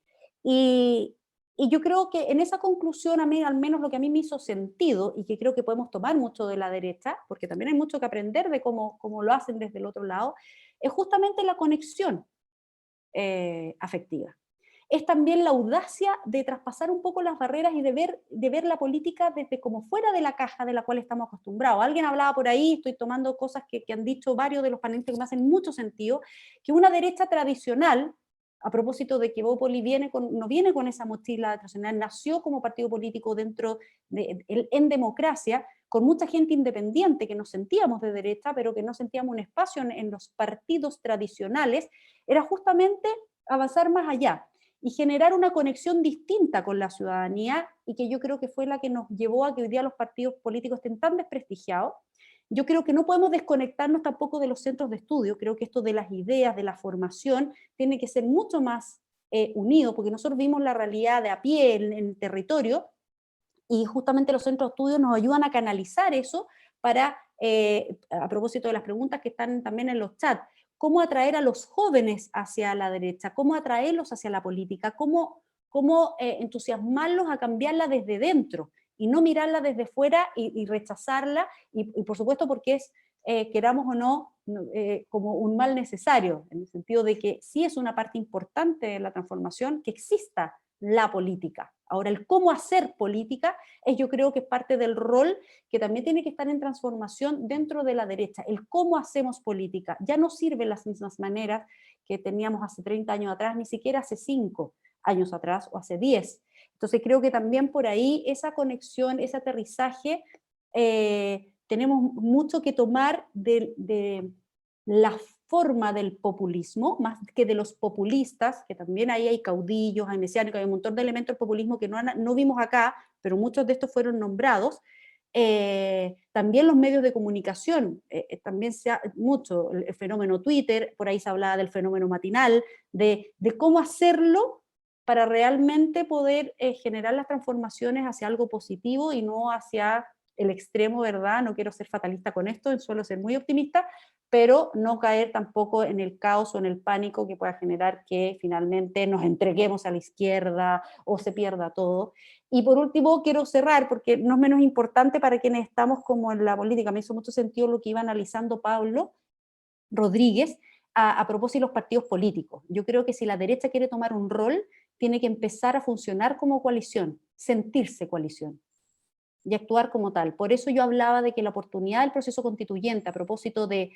Y Y yo creo que en esa conclusión, a mí, al menos lo que a mí me hizo sentido, y que creo que podemos tomar mucho de la derecha, porque también hay mucho que aprender de cómo lo hacen desde el otro lado, es justamente la conexión afectiva. Es también la audacia de traspasar un poco las barreras y de ver la política desde como fuera de la caja de la cual estamos acostumbrados. Alguien hablaba por ahí, estoy tomando cosas que han dicho varios de los panelistas que me hacen mucho sentido, que una derecha tradicional, a propósito de que Evópoli no viene con esa mochila tradicional, nació como partido político en democracia, con mucha gente independiente que nos sentíamos de derecha, pero que no sentíamos un espacio en los partidos tradicionales, era justamente avanzar más allá y generar una conexión distinta con la ciudadanía, y que yo creo que fue la que nos llevó a que hoy día los partidos políticos estén tan desprestigiados. Yo creo que no podemos desconectarnos tampoco de los centros de estudio. Creo que esto de las ideas, de la formación, tiene que ser mucho más unido, porque nosotros vimos la realidad de a pie en el territorio, y justamente los centros de estudio nos ayudan a canalizar eso para, a propósito de las preguntas que están también en los chats, cómo atraer a los jóvenes hacia la derecha, cómo atraerlos hacia la política, cómo entusiasmarlos a cambiarla desde dentro, y no mirarla desde fuera y rechazarla, y por supuesto porque es, queramos o no, como un mal necesario, en el sentido de que sí es una parte importante de la transformación que exista la política. Ahora, el cómo hacer política yo creo que es parte del rol que también tiene que estar en transformación dentro de la derecha. El cómo hacemos política. Ya no sirven las mismas maneras que teníamos hace 30 años atrás, ni siquiera hace 5 años atrás o hace 10. Entonces creo que también por ahí esa conexión, ese aterrizaje, tenemos mucho que tomar de la forma del populismo, más que de los populistas, que también ahí hay caudillos, hay mesiánicos, hay un montón de elementos del populismo que no vimos acá, pero muchos de estos fueron nombrados. También los medios de comunicación, también mucho el fenómeno Twitter, por ahí se hablaba del fenómeno matinal, de cómo hacerlo para realmente poder generar las transformaciones hacia algo positivo y no hacia el extremo, ¿verdad? No quiero ser fatalista con esto, suelo ser muy optimista, pero no caer tampoco en el caos o en el pánico que pueda generar que finalmente nos entreguemos a la izquierda o se pierda todo. Y por último, quiero cerrar, porque no es menos importante para quienes estamos como en la política, me hizo mucho sentido lo que iba analizando Pablo Rodríguez a propósito de los partidos políticos. Yo creo que si la derecha quiere tomar un rol, tiene que empezar a funcionar como coalición, sentirse coalición y actuar como tal. Por eso yo hablaba de que la oportunidad del proceso constituyente, a propósito de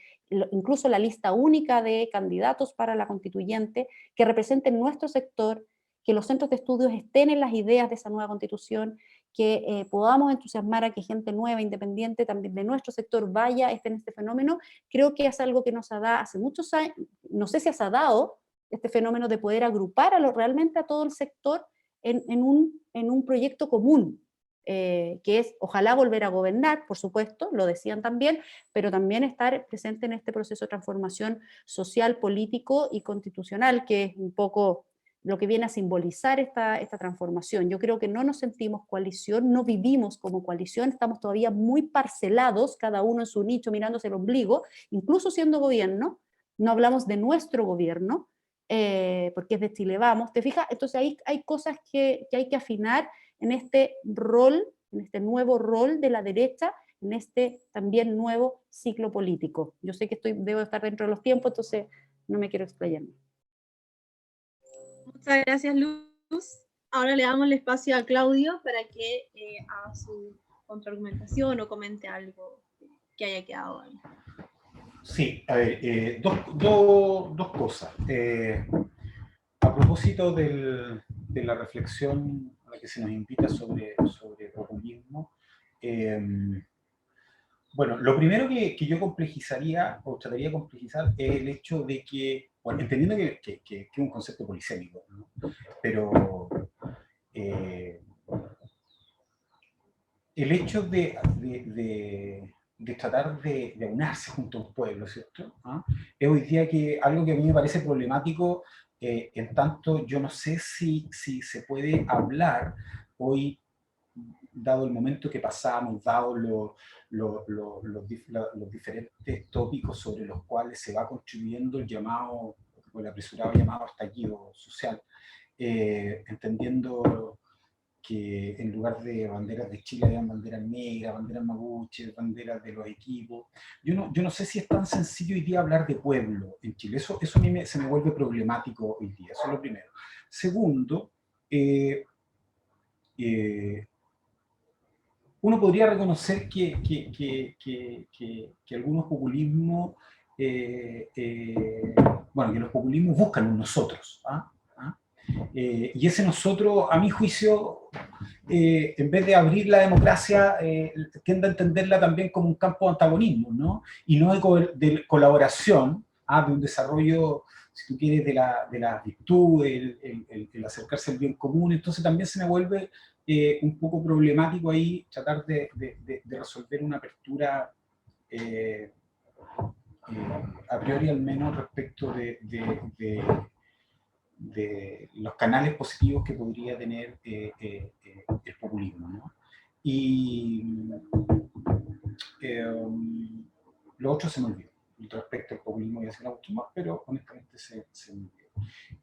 incluso la lista única de candidatos para la constituyente, que representen nuestro sector, que los centros de estudios estén en las ideas de esa nueva constitución, que podamos entusiasmar a que gente nueva, independiente también de nuestro sector esté en este fenómeno. Creo que es algo que nos ha dado hace muchos años, no sé si se ha dado este fenómeno de poder agrupar realmente a todo el sector en un proyecto común, que es ojalá volver a gobernar, por supuesto, lo decían también, pero también estar presente en este proceso de transformación social, político y constitucional, que es un poco lo que viene a simbolizar esta transformación. Yo creo que no nos sentimos coalición, no vivimos como coalición, estamos todavía muy parcelados, cada uno en su nicho mirándose el ombligo, incluso siendo gobierno, no hablamos de nuestro gobierno, porque es de Chile Vamos, ¿te fijas? Entonces hay cosas que hay que afinar en este rol, en este nuevo rol de la derecha, en este también nuevo ciclo político. Yo sé que debo estar dentro de los tiempos, entonces no me quiero explayar. Muchas gracias, Luz. Ahora le damos el espacio a Claudio para que haga su contraargumentación o comente algo que haya quedado ahí. Sí, a ver, dos cosas. A propósito de la reflexión a la que se nos invita sobre populismo, bueno, lo primero que yo complejizaría, o trataría de complejizar, es el hecho de que, bueno, entendiendo que es un concepto polisémico, ¿no? Pero el hecho de tratar de aunarse junto a un pueblo, ¿cierto? ¿Ah? Es hoy día algo que a mí me parece problemático, en tanto yo no sé si se puede hablar hoy, dado el momento que pasamos, dado los diferentes tópicos sobre los cuales se va construyendo el llamado, o el apresurado llamado estallido social, entendiendo que en lugar de banderas de Chile hayan banderas negras, banderas mapuche, banderas de los equipos. Yo no sé si es tan sencillo hoy día hablar de pueblo en Chile. Eso a mí se me vuelve problemático hoy día. Eso es lo primero. Segundo, uno podría reconocer que algunos populismos, bueno, que los populismos buscan un nosotros, y ese nosotros, a mi juicio, en vez de abrir la democracia, tiende a entenderla también como un campo de antagonismo, ¿no? Y no de colaboración, de un desarrollo, si tú quieres, de la virtud, el acercarse al bien común. Entonces también se me vuelve un poco problemático ahí tratar de resolver una apertura a priori al menos respecto de los canales positivos que podría tener el populismo, ¿no? Y lo otro se me olvidó. Respecto al populismo y hacia la última, pero honestamente se me olvidó.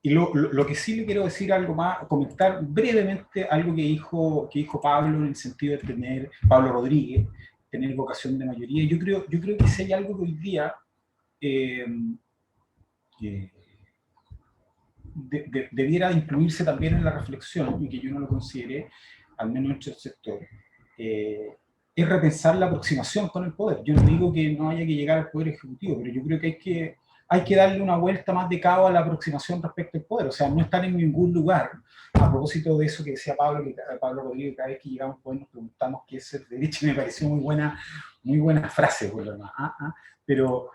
Y lo que sí le quiero decir algo más, comentar brevemente algo que dijo Pablo, en el sentido de tener, Pablo Rodríguez, tener vocación de mayoría. Yo creo que si hay algo que hoy día debiera incluirse también en la reflexión, y que yo no lo consideré, al menos en este sector, es repensar la aproximación con el poder. Yo no digo que no haya que llegar al poder ejecutivo, pero yo creo que hay que darle una vuelta más de cabo a la aproximación respecto al poder, o sea, no estar en ningún lugar. A propósito de eso que decía Pablo, Pablo Rodríguez, cada vez que llegamos pues nos preguntamos qué es ser de derecha, y me pareció muy buena frase, por lo demás, pero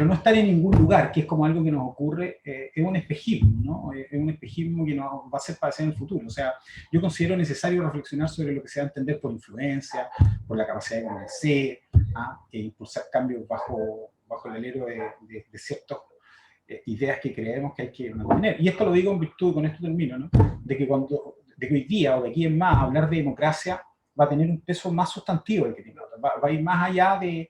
no estar en ningún lugar, que es como algo que nos ocurre, es un espejismo, ¿no? Es un espejismo que nos va a hacer padecer en el futuro. O sea, yo considero necesario reflexionar sobre lo que se va a entender por influencia, por la capacidad de convencer, e impulsar cambios bajo el alero de ciertas ideas que creemos que hay que mantener. Y esto lo digo en virtud, con esto termino, ¿no? de que hoy día o de aquí en más hablar de democracia va a tener un peso más sustantivo del que tiene ahora. Va a ir más allá de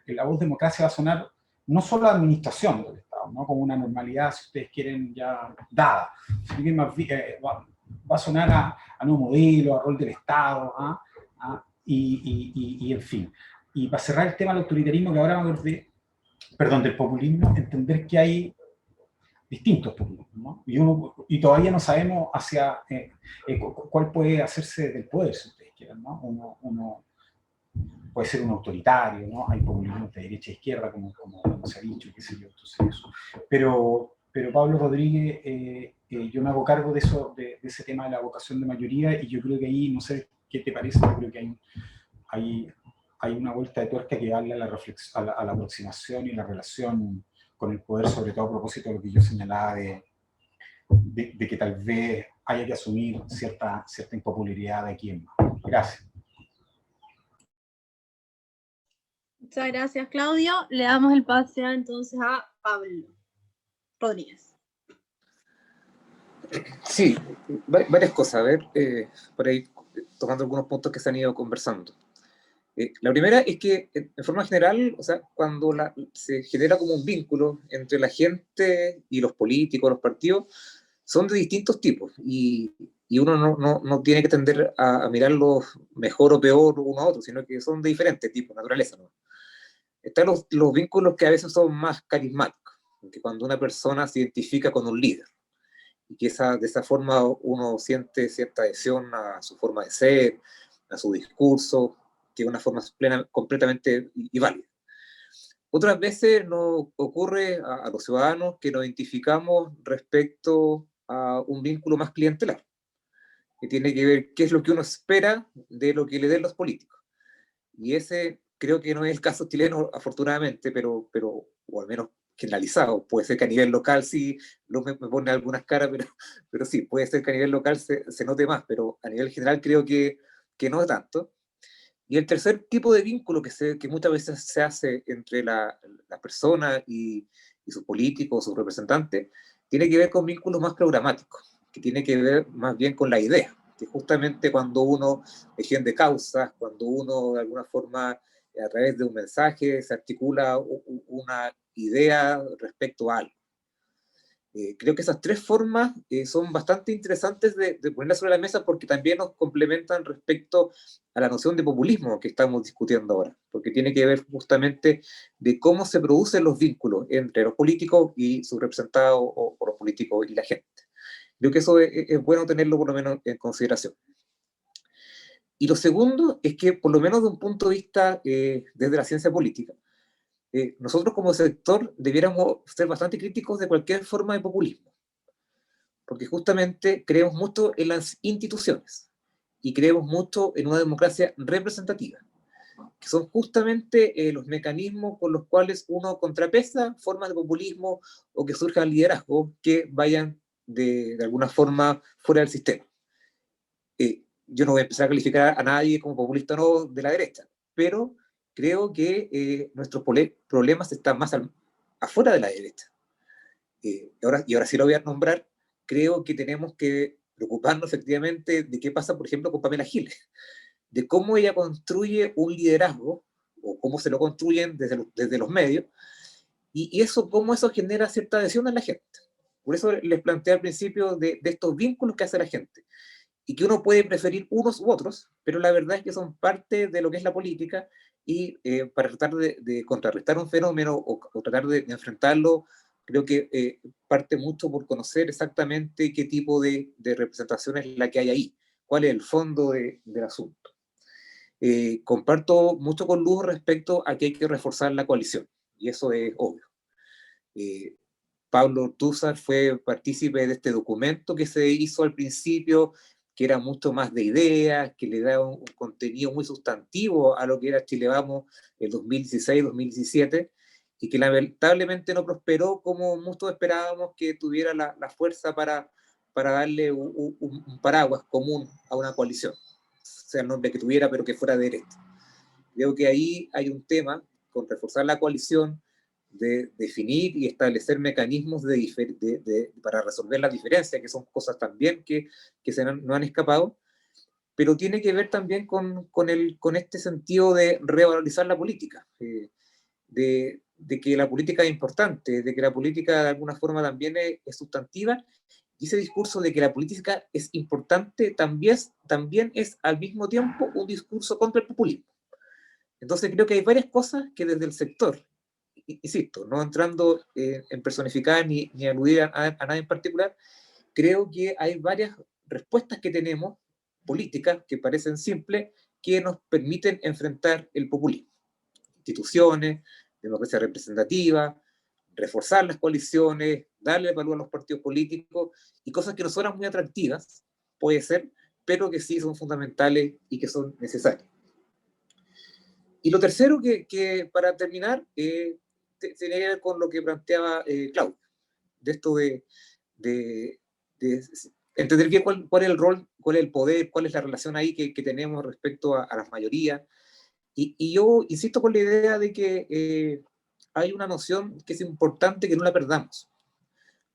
que la voz democracia va a sonar no solo a la administración del Estado, ¿no? Como una normalidad, si ustedes quieren, ya dada, sino que más, va a sonar a nuevo modelo, a rol del Estado, y en fin. Y para cerrar el tema del autoritarismo, que ahora me acordé, perdón, del populismo, entender que hay distintos populismos, ¿no? Y todavía no sabemos hacia cuál puede hacerse del poder, si ustedes quieren, ¿no? Uno puede ser un autoritario, ¿no? Hay populismos de derecha e izquierda, como se ha dicho, qué sé yo, entonces eso. Pero Pablo Rodríguez, yo me hago cargo de eso, de ese tema de la vocación de mayoría, y yo creo que ahí, no sé qué te parece, yo creo que hay una vuelta de tuerca que darle a la aproximación y la relación con el poder, sobre todo a propósito de lo que yo señalaba de que tal vez haya que asumir cierta impopularidad de aquí en más. Gracias. Muchas gracias, Claudio. Le damos el pase entonces a Pablo Rodríguez. Sí, varias cosas. A ver, por ahí tomando algunos puntos que se han ido conversando. La primera es que, en forma general, o sea, cuando se genera como un vínculo entre la gente y los políticos, los partidos, son de distintos tipos, y uno no tiene que tender a mirarlos mejor o peor uno a otro, sino que son de diferentes tipos, naturaleza, ¿no? Están los vínculos que a veces son más carismáticos, que cuando una persona se identifica con un líder, y que de esa forma uno siente cierta adhesión a su forma de ser, a su discurso, que es una forma completamente y válida. Otras veces nos ocurre a los ciudadanos que nos identificamos respecto a un vínculo más clientelar, que tiene que ver qué es lo que uno espera de lo que le den los políticos. Y ese creo que no es el caso chileno, afortunadamente, pero o al menos generalizado. Puede ser que a nivel local sí, me pone algunas caras, pero sí, puede ser que a nivel local se note más, pero a nivel general creo que no tanto. Y el tercer tipo de vínculo que muchas veces se hace entre la persona y sus políticos, sus representantes, tiene que ver con vínculos más programáticos, que tiene que ver más bien con la idea, que justamente cuando uno defiende causas, cuando uno de alguna forma a través de un mensaje se articula una idea respecto a algo. Creo que esas tres formas son bastante interesantes de ponerlas sobre la mesa porque también nos complementan respecto a la noción de populismo que estamos discutiendo ahora, porque tiene que ver justamente de cómo se producen los vínculos entre los políticos y sus representados o los políticos y la gente. Creo que eso es bueno tenerlo por lo menos en consideración. Y lo segundo es que, por lo menos de un punto de vista desde la ciencia política, nosotros como sector debiéramos ser bastante críticos de cualquier forma de populismo, porque justamente creemos mucho en las instituciones y creemos mucho en una democracia representativa, que son justamente los mecanismos con los cuales uno contrapesa formas de populismo o que surjan liderazgos que vayan de alguna forma fuera del sistema. Yo no voy a empezar a calificar a nadie como populista o no de la derecha, pero creo que nuestros problemas están más afuera de la derecha. Y ahora sí lo voy a nombrar, creo que tenemos que preocuparnos efectivamente de qué pasa, por ejemplo, con Pamela Giles, de cómo ella construye un liderazgo, o cómo se lo construyen desde los medios, y eso, cómo eso genera cierta adhesión en la gente. Por eso les planteé al principio de estos vínculos que hace la gente, y que uno puede preferir unos u otros, pero la verdad es que son parte de lo que es la política, y para tratar de contrarrestar un fenómeno o tratar de enfrentarlo, creo que parte mucho por conocer exactamente qué tipo de representación es la que hay ahí, cuál es el fondo del asunto. Comparto mucho con Luz respecto a que hay que reforzar la coalición, y eso es obvio. Pablo Ortúzar fue partícipe de este documento que se hizo al principio, que era mucho más de ideas, que le daba un contenido muy sustantivo a lo que era Chile Vamos el 2016-2017, y que lamentablemente no prosperó como muchos esperábamos que tuviera la fuerza para darle un paraguas común a una coalición, sea el nombre que tuviera, pero que fuera de derecha. Creo que ahí hay un tema con reforzar la coalición, de definir y establecer mecanismos para resolver las diferencias, que son cosas también que no han escapado, pero tiene que ver también con este sentido de revalorizar la política, de que la política es importante, de que la política de alguna forma también es sustantiva, y ese discurso de que la política es importante también es al mismo tiempo un discurso contra el populismo. Entonces creo que hay varias cosas que desde el sector, insisto, no entrando en personificar ni aludir a nadie en particular, creo que hay varias respuestas que tenemos, políticas, que parecen simples, que nos permiten enfrentar el populismo. Instituciones, democracia representativa, reforzar las coaliciones, darle valor a los partidos políticos, y cosas que no son muy atractivas, puede ser, pero que sí son fundamentales y que son necesarias. Y lo tercero, que para terminar, tiene que ver con lo que planteaba Claudio, de esto de entender bien cuál es el rol, cuál es el poder, cuál es la relación ahí que tenemos respecto a las mayorías. Y yo insisto con la idea de que hay una noción que es importante que no la perdamos,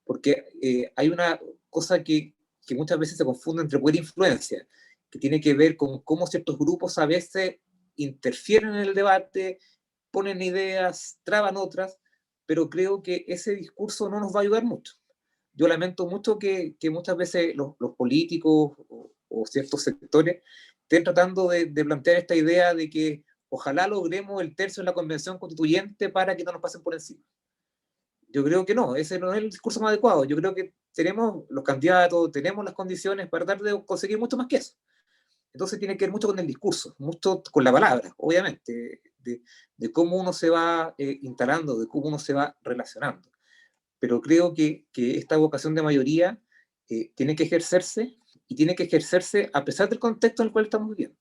porque hay una cosa que muchas veces se confunde entre poder e influencia, que tiene que ver con cómo ciertos grupos a veces interfieren en el debate, ponen ideas, traban otras, pero creo que ese discurso no nos va a ayudar mucho. Yo lamento mucho que muchas veces los políticos o ciertos sectores estén tratando de plantear esta idea de que ojalá logremos el tercio en la convención constituyente para que no nos pasen por encima. Yo creo que no, ese no es el discurso más adecuado. Yo creo que tenemos los candidatos, tenemos las condiciones para tratar de conseguir mucho más que eso. Entonces tiene que ver mucho con el discurso, mucho con la palabra, obviamente, de cómo uno se va instalando, de cómo uno se va relacionando. Pero creo que esta vocación de mayoría tiene que ejercerse, y tiene que ejercerse a pesar del contexto en el cual estamos viviendo.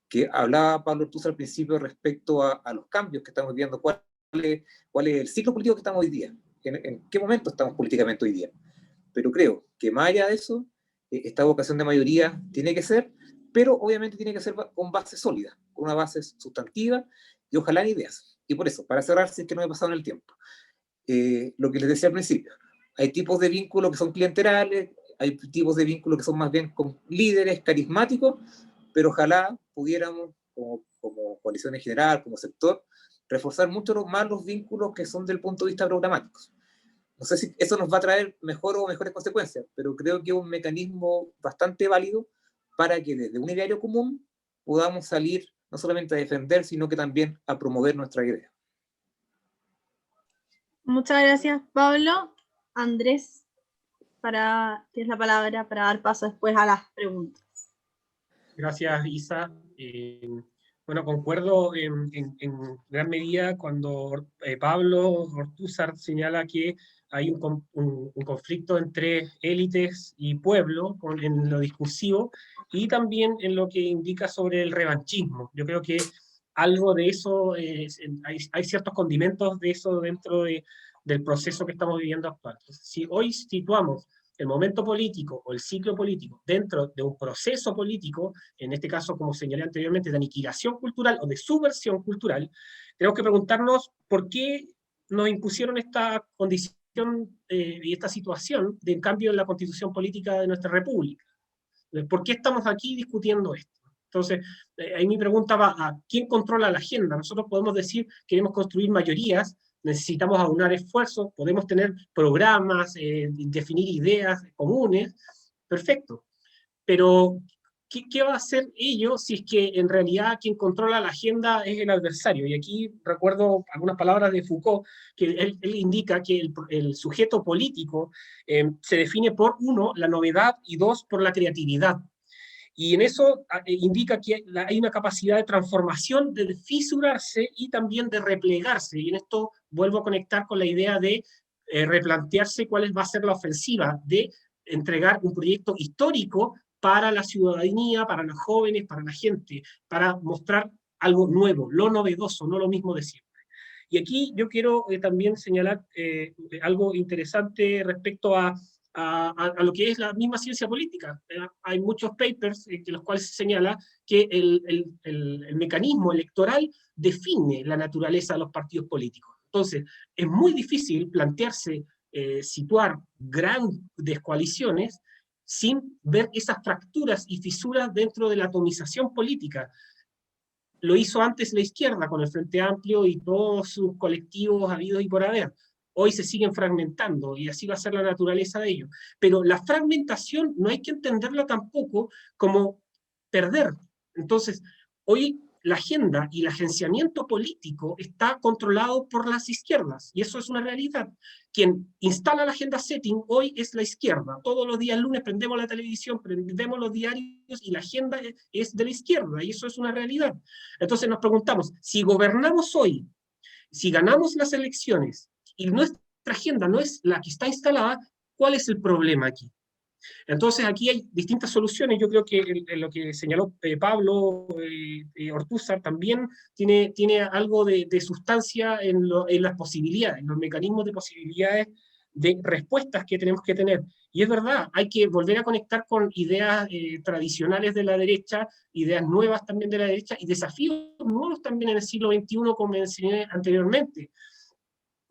Que hablaba Pablo Ortúzar al principio respecto a los cambios que estamos viviendo, cuál es el ciclo político que estamos hoy día, en qué momento estamos políticamente hoy día. Pero creo que más allá de eso, esta vocación de mayoría tiene que ser, pero obviamente tiene que ser con base sólida, con una base sustantiva y ojalá en ideas. Y por eso, para cerrar, si es que no me he pasado en el tiempo, lo que les decía al principio, hay tipos de vínculos que son clienterales, hay tipos de vínculos que son más bien con líderes carismáticos, pero ojalá pudiéramos, como coalición en general, como sector, reforzar mucho más los vínculos que son del punto de vista programáticos. No sé si eso nos va a traer mejor o mejores consecuencias, pero creo que es un mecanismo bastante válido para que desde un ideario común podamos salir no solamente a defender, sino que también a promover nuestra idea. Muchas gracias, Pablo. Andrés, tienes la palabra para dar paso después a las preguntas. Gracias, Isa. Bueno, concuerdo en gran medida cuando Pablo Ortúzar señala que hay un conflicto entre élites y pueblo en lo discursivo y también en lo que indica sobre el revanchismo. Yo creo que algo de eso, hay ciertos condimentos de eso dentro del proceso que estamos viviendo actual. Entonces, si hoy situamos el momento político o el ciclo político dentro de un proceso político, en este caso, como señalé anteriormente, de aniquilación cultural o de subversión cultural, tenemos que preguntarnos por qué nos impusieron esta condición y esta situación de cambio en la constitución política de nuestra república. ¿Por qué estamos aquí discutiendo esto? Entonces, ahí mi pregunta va a ¿quién controla la agenda? Nosotros podemos decir, queremos construir mayorías, necesitamos aunar esfuerzos, podemos tener programas, definir ideas comunes, perfecto. Pero, ¿qué va a hacer ello si es que en realidad quien controla la agenda es el adversario? Y aquí recuerdo algunas palabras de Foucault, que él indica que el sujeto político se define por, uno, la novedad, y dos, por la creatividad. Y en eso indica que hay una capacidad de transformación, de fisurarse y también de replegarse. Y en esto vuelvo a conectar con la idea de replantearse cuál va a ser la ofensiva, de entregar un proyecto histórico para la ciudadanía, para los jóvenes, para la gente, para mostrar algo nuevo, lo novedoso, no lo mismo de siempre. Y aquí yo quiero también señalar algo interesante respecto a lo que es la misma ciencia política. Hay muchos papers en los cuales se señala que el mecanismo electoral define la naturaleza de los partidos políticos. Entonces, es muy difícil plantearse, situar grandes coaliciones sin ver esas fracturas y fisuras dentro de la atomización política. Lo hizo antes la izquierda con el Frente Amplio y todos sus colectivos habidos y por haber. Hoy se siguen fragmentando y así va a ser la naturaleza de ello. Pero la fragmentación no hay que entenderla tampoco como perder. Entonces, hoy la agenda y el agenciamiento político está controlado por las izquierdas, y eso es una realidad. Quien instala la agenda setting hoy es la izquierda. Todos los días lunes prendemos la televisión, prendemos los diarios y la agenda es de la izquierda, y eso es una realidad. Entonces nos preguntamos, si gobernamos hoy, si ganamos las elecciones, y nuestra agenda no es la que está instalada, ¿cuál es el problema aquí? Entonces aquí hay distintas soluciones. Yo creo que lo que señaló Pablo Ortúzar también tiene algo de sustancia en las posibilidades, en los mecanismos de posibilidades de respuestas que tenemos que tener. Y es verdad, hay que volver a conectar con ideas tradicionales de la derecha, ideas nuevas también de la derecha, y desafíos nuevos también en el siglo XXI, como mencioné anteriormente.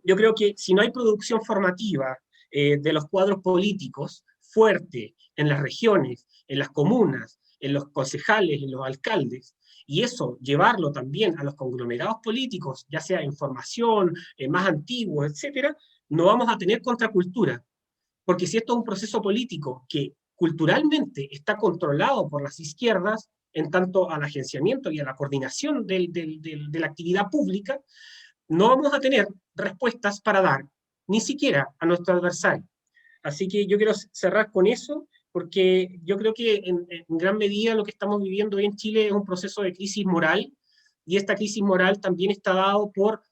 Yo creo que si no hay producción formativa de los cuadros políticos fuerte en las regiones, en las comunas, en los concejales, en los alcaldes, y eso llevarlo también a los conglomerados políticos, ya sea en formación, más antiguos, etcétera, no vamos a tener contracultura. Porque si esto es un proceso político que culturalmente está controlado por las izquierdas, en tanto al agenciamiento y a la coordinación de la actividad pública, no vamos a tener respuestas para dar, ni siquiera a nuestro adversario. Así que yo quiero cerrar con eso, porque yo creo que en gran medida lo que estamos viviendo hoy en Chile es un proceso de crisis moral, y esta crisis moral también está dado por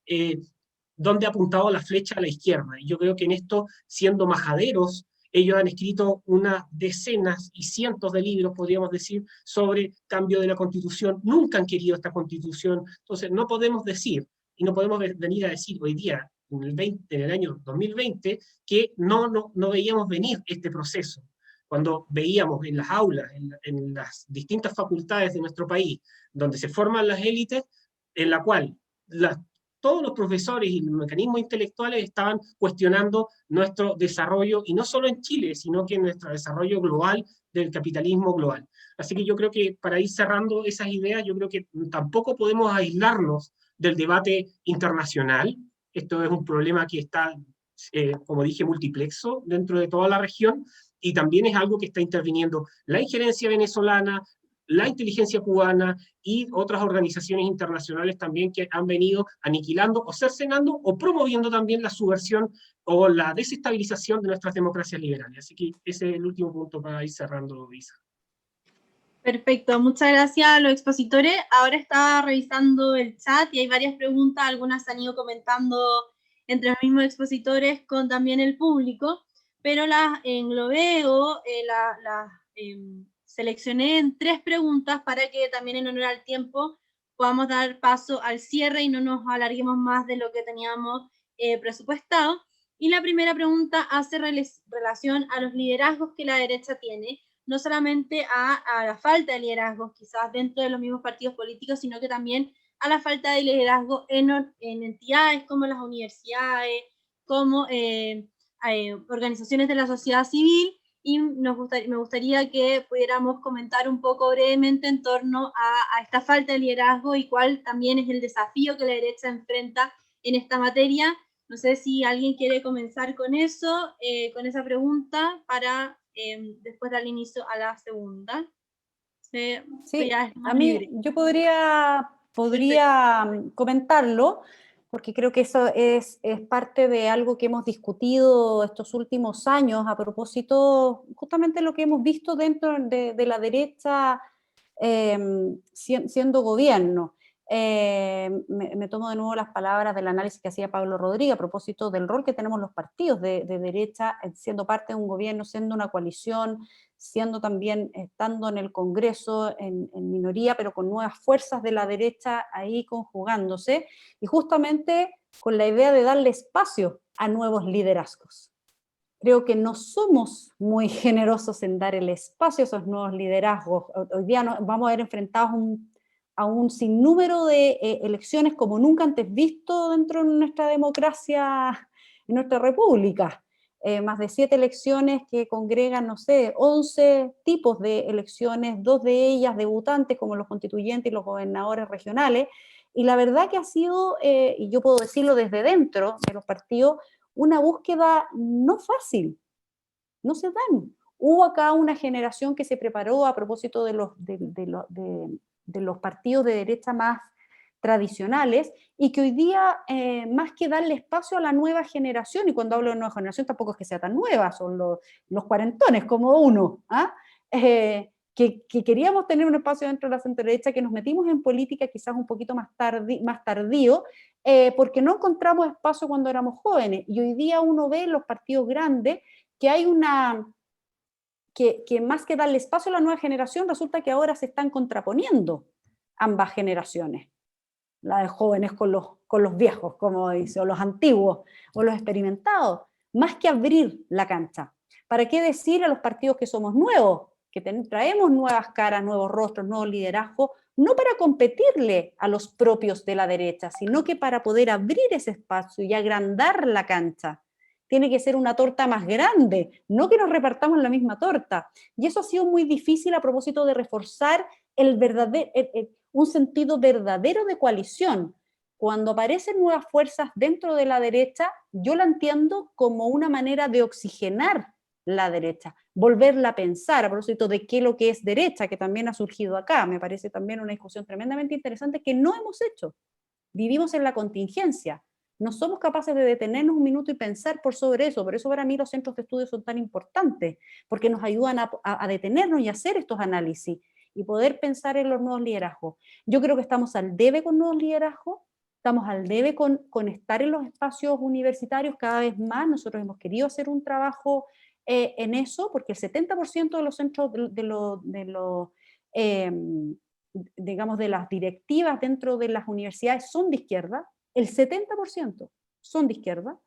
dónde ha apuntado la flecha a la izquierda. Y yo creo que en esto, siendo majaderos, ellos han escrito unas decenas y cientos de libros, podríamos decir, sobre cambio de la Constitución. Nunca han querido esta Constitución. Entonces no podemos decir, y no podemos venir a decir hoy día, en el año 2020, que no veíamos venir este proceso. Cuando veíamos en las aulas, en las distintas facultades de nuestro país, donde se forman las élites, en la cual todos los profesores y los mecanismos intelectuales estaban cuestionando nuestro desarrollo, y no solo en Chile, sino que en nuestro desarrollo global del capitalismo global. Así que yo creo que para ir cerrando esas ideas, yo creo que tampoco podemos aislarnos del debate internacional. Esto es un problema que está como dije, multiplexo dentro de toda la región, y también es algo que está interviniendo la injerencia venezolana, la inteligencia cubana y otras organizaciones internacionales también que han venido aniquilando o cercenando o promoviendo también la subversión o la desestabilización de nuestras democracias liberales. Así que ese es el último punto para ir cerrando, Isa. Perfecto, muchas gracias a los expositores. Ahora estaba revisando el chat y hay varias preguntas, algunas se han ido comentando entre los mismos expositores con también el público, pero las englobé o las seleccioné en 3 preguntas para que también en honor al tiempo podamos dar paso al cierre y no nos alarguemos más de lo que teníamos presupuestado. Y la primera pregunta hace relación a los liderazgos que la derecha tiene, no solamente a la falta de liderazgo, quizás dentro de los mismos partidos políticos, sino que también a la falta de liderazgo en entidades como las universidades, como organizaciones de la sociedad civil, y me gustaría que pudiéramos comentar un poco brevemente en torno a esta falta de liderazgo y cuál también es el desafío que la derecha enfrenta en esta materia. No sé si alguien quiere comenzar con eso, con esa pregunta, para después dar inicio a la segunda. Sí, a mí libre. Yo podría comentarlo, porque creo que eso es parte de algo que hemos discutido estos últimos años a propósito, justamente lo que hemos visto dentro de la derecha siendo gobierno. Me tomo de nuevo las palabras del análisis que hacía Pablo Rodríguez a propósito del rol que tenemos los partidos de derecha, siendo parte de un gobierno, siendo una coalición, siendo también, estando en el Congreso en minoría, pero con nuevas fuerzas de la derecha ahí conjugándose, y justamente con la idea de darle espacio a nuevos liderazgos. Creo que no somos muy generosos en dar el espacio a esos nuevos liderazgos. Hoy día vamos a ver enfrentados a un sinnúmero de elecciones como nunca antes visto dentro de nuestra democracia, en nuestra república. Más de 7 elecciones que congregan, no sé, 11 tipos de elecciones, 2 de ellas debutantes como los constituyentes y los gobernadores regionales, y la verdad que ha sido, y yo puedo decirlo desde dentro de los partidos, una búsqueda no fácil, no se dan. Hubo acá una generación que se preparó a propósito de los partidos de derecha más tradicionales, y que hoy día, más que darle espacio a la nueva generación, y cuando hablo de nueva generación tampoco es que sea tan nueva, son los cuarentones como uno, que queríamos tener un espacio dentro de la centro-derecha, que nos metimos en política quizás un poquito más tardío, porque no encontramos espacio cuando éramos jóvenes, y hoy día uno ve en los partidos grandes que hay que más que darle espacio a la nueva generación, resulta que ahora se están contraponiendo ambas generaciones, la de jóvenes con los viejos, como dice, o los antiguos, o los experimentados, más que abrir la cancha. ¿Para qué decir a los partidos que somos nuevos, que traemos nuevas caras, nuevos rostros, nuevos liderazgos, no para competirle a los propios de la derecha, sino que para poder abrir ese espacio y agrandar la cancha? Tiene que ser una torta más grande, no que nos repartamos la misma torta. Y eso ha sido muy difícil a propósito de reforzar un sentido verdadero de coalición. Cuando aparecen nuevas fuerzas dentro de la derecha, yo la entiendo como una manera de oxigenar la derecha, volverla a pensar a propósito de qué es lo que es derecha, que también ha surgido acá. Me parece también una discusión tremendamente interesante que no hemos hecho. Vivimos en la contingencia. No somos capaces de detenernos un minuto y pensar por sobre eso. Por eso para mí los centros de estudio son tan importantes, porque nos ayudan a detenernos y hacer estos análisis y poder pensar en los nuevos liderazgos. Yo creo que estamos al debe con nuevos liderazgos, estamos al debe con estar en los espacios universitarios cada vez más. Nosotros hemos querido hacer un trabajo en eso, porque el 70% de los centros digamos, de las directivas dentro de las universidades son de izquierda, el 70% son de izquierda.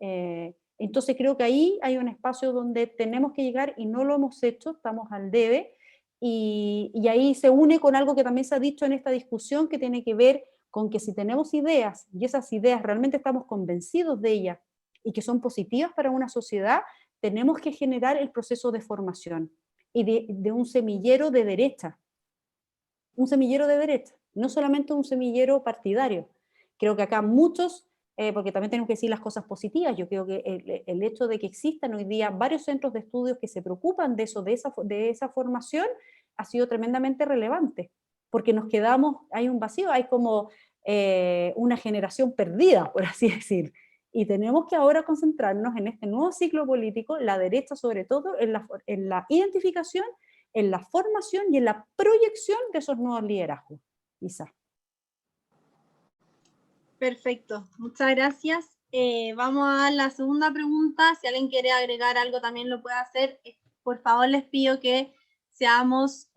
Entonces creo que ahí hay un espacio donde tenemos que llegar y no lo hemos hecho, estamos al debe, y ahí se une con algo que también se ha dicho en esta discusión, que tiene que ver con que si tenemos ideas, y esas ideas realmente estamos convencidos de ellas, y que son positivas para una sociedad, tenemos que generar el proceso de formación, y de un semillero de derecha. Un semillero de derecha, no solamente un semillero partidario. Creo que acá muchos porque también tenemos que decir las cosas positivas. Yo creo que el hecho de que existan hoy día varios centros de estudios que se preocupan de eso, de esa formación, ha sido tremendamente relevante, porque nos quedamos, hay un vacío, hay como una generación perdida, por así decir, y tenemos que ahora concentrarnos en este nuevo ciclo político, la derecha sobre todo, en la identificación, en la formación y en la proyección de esos nuevos liderazgos. Isa. Perfecto, muchas gracias. Vamos a la segunda pregunta. Si alguien quiere agregar algo también lo puede hacer. Por favor les pido que seamos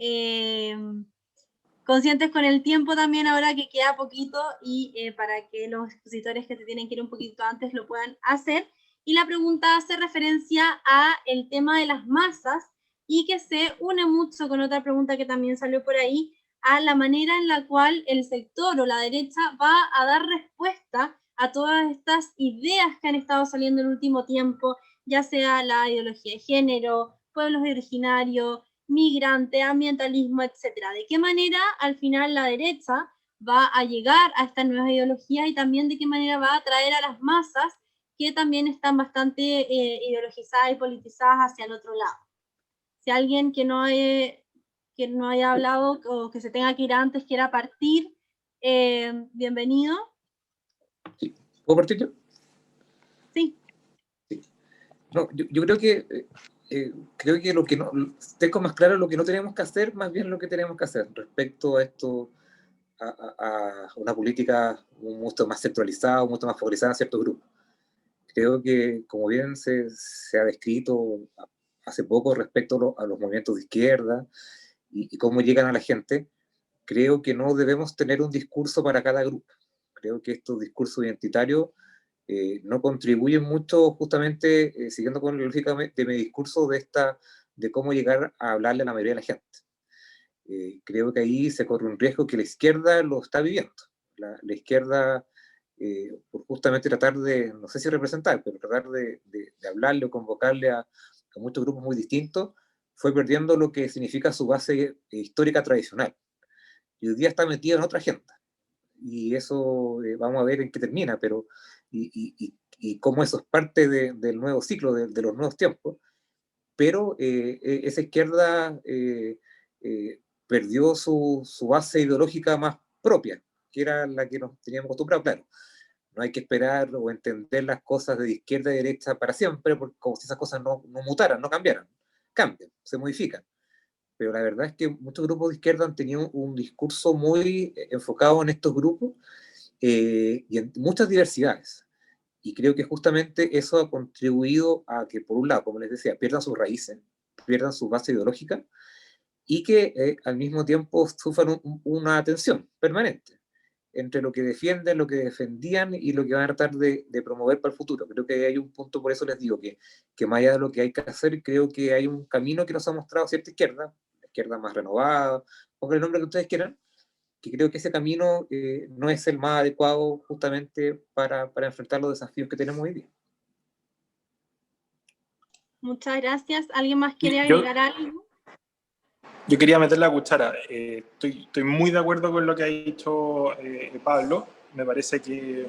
conscientes con el tiempo también ahora que queda poquito y para que los expositores que se tienen que ir un poquito antes lo puedan hacer. Y la pregunta hace referencia a el tema de las masas y que se une mucho con otra pregunta que también salió por ahí, a la manera en la cual el sector o la derecha va a dar respuesta a todas estas ideas que han estado saliendo en el último tiempo, ya sea la ideología de género, pueblos originarios, migrante, ambientalismo, etcétera. ¿De qué manera al final la derecha va a llegar a estas nuevas ideologías y también de qué manera va a atraer a las masas que también están bastante ideologizadas y politizadas hacia el otro lado? Si alguien que no haya hablado o que se tenga que ir antes quiera partir, bienvenido. Sí. ¿Puedo partir yo? Sí. Sí. No, yo creo que lo que no, tengo más claro lo que no tenemos que hacer, más bien lo que tenemos que hacer respecto a esto, a una política mucho más centralizada, mucho más focalizada en ciertos grupos. Creo que, como bien se ha descrito hace poco respecto a los movimientos de izquierda y cómo llegan a la gente, creo que no debemos tener un discurso para cada grupo. Creo que estos discursos identitarios no contribuyen mucho, justamente siguiendo con la lógica de mi discurso de cómo llegar a hablarle a la mayoría de la gente. Creo que ahí se corre un riesgo que la izquierda lo está viviendo. La izquierda, por justamente tratar de, no sé si representar, pero tratar de hablarle o convocarle a muchos grupos muy distintos, fue perdiendo lo que significa su base histórica tradicional. Y hoy día está metido en otra agenda. Y eso vamos a ver en qué termina, pero y cómo eso es parte del nuevo ciclo, de los nuevos tiempos. Pero esa izquierda perdió su base ideológica más propia, que era la que nos teníamos acostumbrados. Claro, no hay que esperar o entender las cosas de izquierda y derecha para siempre, porque como si esas cosas no mutaran, no cambiaran. Cambian, se modifican. Pero la verdad es que muchos grupos de izquierda han tenido un discurso muy enfocado en estos grupos y en muchas diversidades. Y creo que justamente eso ha contribuido a que, por un lado, como les decía, pierdan sus raíces, pierdan su base ideológica y que al mismo tiempo sufran una tensión permanente entre lo que defienden, lo que defendían y lo que van a tratar de promover para el futuro. Creo que hay un punto, por eso les digo que más allá de lo que hay que hacer, creo que hay un camino que nos ha mostrado cierta izquierda, la izquierda más renovada, pongan el nombre que ustedes quieran, que creo que ese camino no es el más adecuado justamente para enfrentar los desafíos que tenemos hoy día. Muchas gracias. ¿Alguien más quiere agregar algo? Yo quería meter la cuchara. Estoy muy de acuerdo con lo que ha dicho Pablo. Me parece que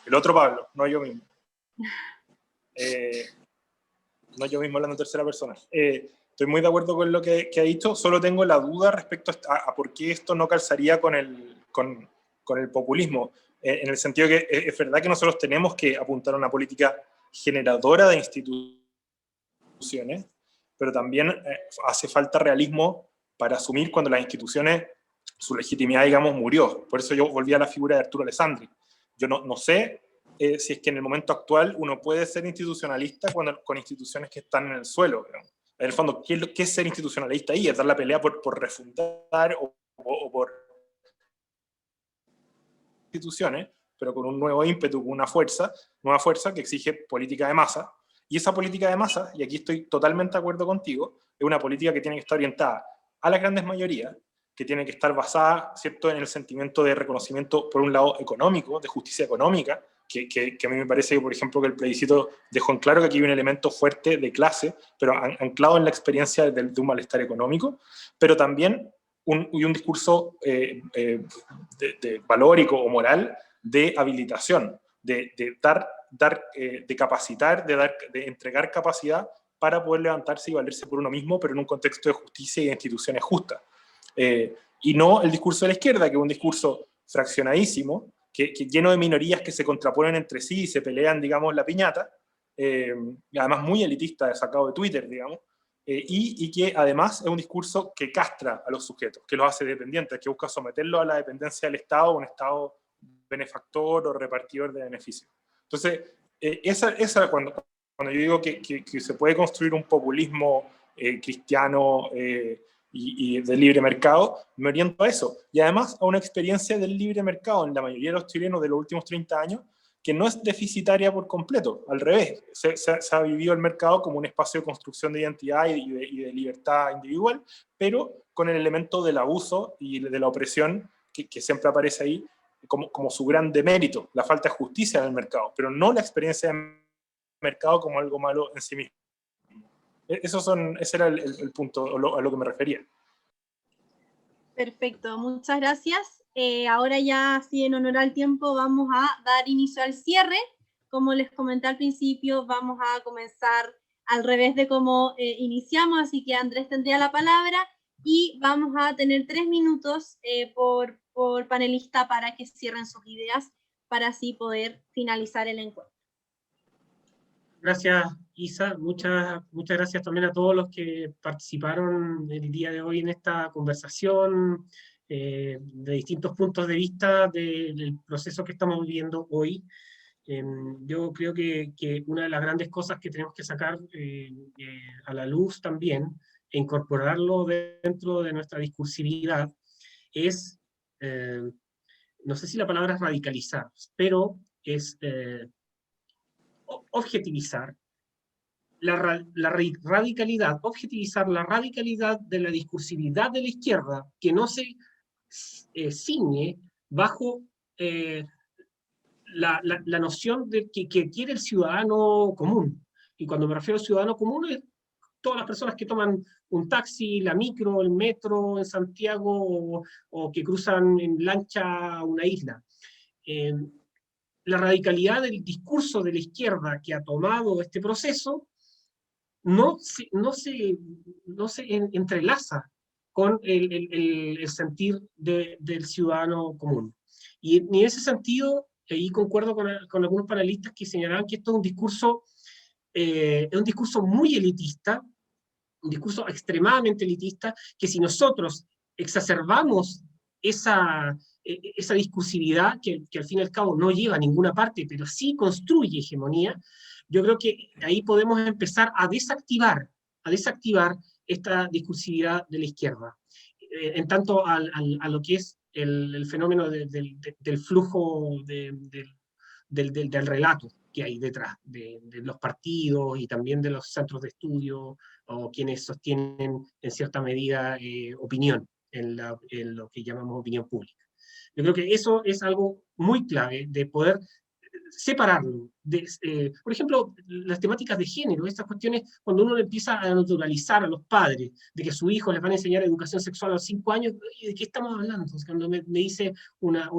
el otro Pablo, no yo mismo. No yo mismo hablando en tercera persona. Estoy muy de acuerdo con lo que ha dicho. Solo tengo la duda respecto a por qué esto no calzaría con el populismo. En el sentido que es verdad que nosotros tenemos que apuntar a una política generadora de instituciones, pero también hace falta realismo para asumir cuando las instituciones, su legitimidad, digamos, murió. Por eso yo volví a la figura de Arturo Alessandri. Yo no sé si es que en el momento actual uno puede ser institucionalista con instituciones que están en el suelo. Pero en el fondo, ¿qué es ser institucionalista ahí? Es dar la pelea por refundar o por instituciones, pero con un nuevo ímpetu, con una nueva fuerza que exige política de masa. Y esa política de masa, y aquí estoy totalmente de acuerdo contigo, es una política que tiene que estar orientada a las grandes mayorías, que tiene que estar basada, ¿cierto?, en el sentimiento de reconocimiento, por un lado, económico, de justicia económica, que a mí me parece que, por ejemplo, que el plebiscito dejó en claro que aquí hay un elemento fuerte de clase, pero anclado en la experiencia de un malestar económico, pero también un discurso de valórico o moral de habilitación, de capacitar, de entregar capacidad para poder levantarse y valerse por uno mismo, pero en un contexto de justicia y de instituciones justas. Y no el discurso de la izquierda, que es un discurso fraccionadísimo, que lleno de minorías que se contraponen entre sí y se pelean, digamos, la piñata, y además muy elitista, sacado de Twitter, digamos, y que además es un discurso que castra a los sujetos, que los hace dependientes, que busca someterlos a la dependencia del Estado, un Estado benefactor o repartidor de beneficios. Entonces, esa cuando yo digo que se puede construir un populismo cristiano y de libre mercado, me oriento a eso. Y además a una experiencia del libre mercado en la mayoría de los chilenos de los últimos 30 años, que no es deficitaria por completo, al revés, se ha vivido el mercado como un espacio de construcción de identidad y de libertad individual, pero con el elemento del abuso y de la opresión que siempre aparece ahí como su gran demérito, la falta de justicia en el mercado, pero no la experiencia del mercado como algo malo en sí mismo. Ese era el punto a lo que me refería. Perfecto, muchas gracias. Ahora ya, así en honor al tiempo, vamos a dar inicio al cierre. Como les comenté al principio, vamos a comenzar al revés de cómo iniciamos, así que Andrés tendría la palabra y vamos a tener 3 minutos por panelista para que cierren sus ideas, para así poder finalizar el encuentro. Gracias, Isa. Muchas gracias también a todos los que participaron el día de hoy en esta conversación, de distintos puntos de vista del proceso que estamos viviendo hoy. Yo creo que una de las grandes cosas que tenemos que sacar a la luz también, e incorporarlo dentro de nuestra discursividad, es, no sé si la palabra es radicalizar, pero es objetivizar radicalidad, objetivizar la radicalidad de la discursividad de la izquierda, que no se ciñe bajo la noción de que quiere el ciudadano común. Y cuando me refiero al ciudadano común, es todas las personas que toman un taxi, la micro, el metro en Santiago, o que cruzan en lancha una isla. La radicalidad del discurso de la izquierda que ha tomado este proceso no se entrelaza con el sentir del ciudadano común. Y en ese sentido, ahí concuerdo con algunos panelistas que señalaban que esto es un discurso muy elitista, un discurso extremadamente elitista, que si nosotros exacerbamos esa discursividad que al fin y al cabo no lleva a ninguna parte, pero sí construye hegemonía, yo creo que ahí podemos empezar a desactivar esta discursividad de la izquierda. En tanto a lo que es el fenómeno del flujo del relato que hay detrás de los partidos y también de los centros de estudio o quienes sostienen en cierta medida opinión en lo que llamamos opinión pública. Yo creo que eso es algo muy clave de poder separarlo. Por ejemplo, las temáticas de género, estas cuestiones, cuando uno empieza a naturalizar a los padres de que a su hijo les van a enseñar educación sexual a los 5 años, ¿de qué estamos hablando? Cuando me dice una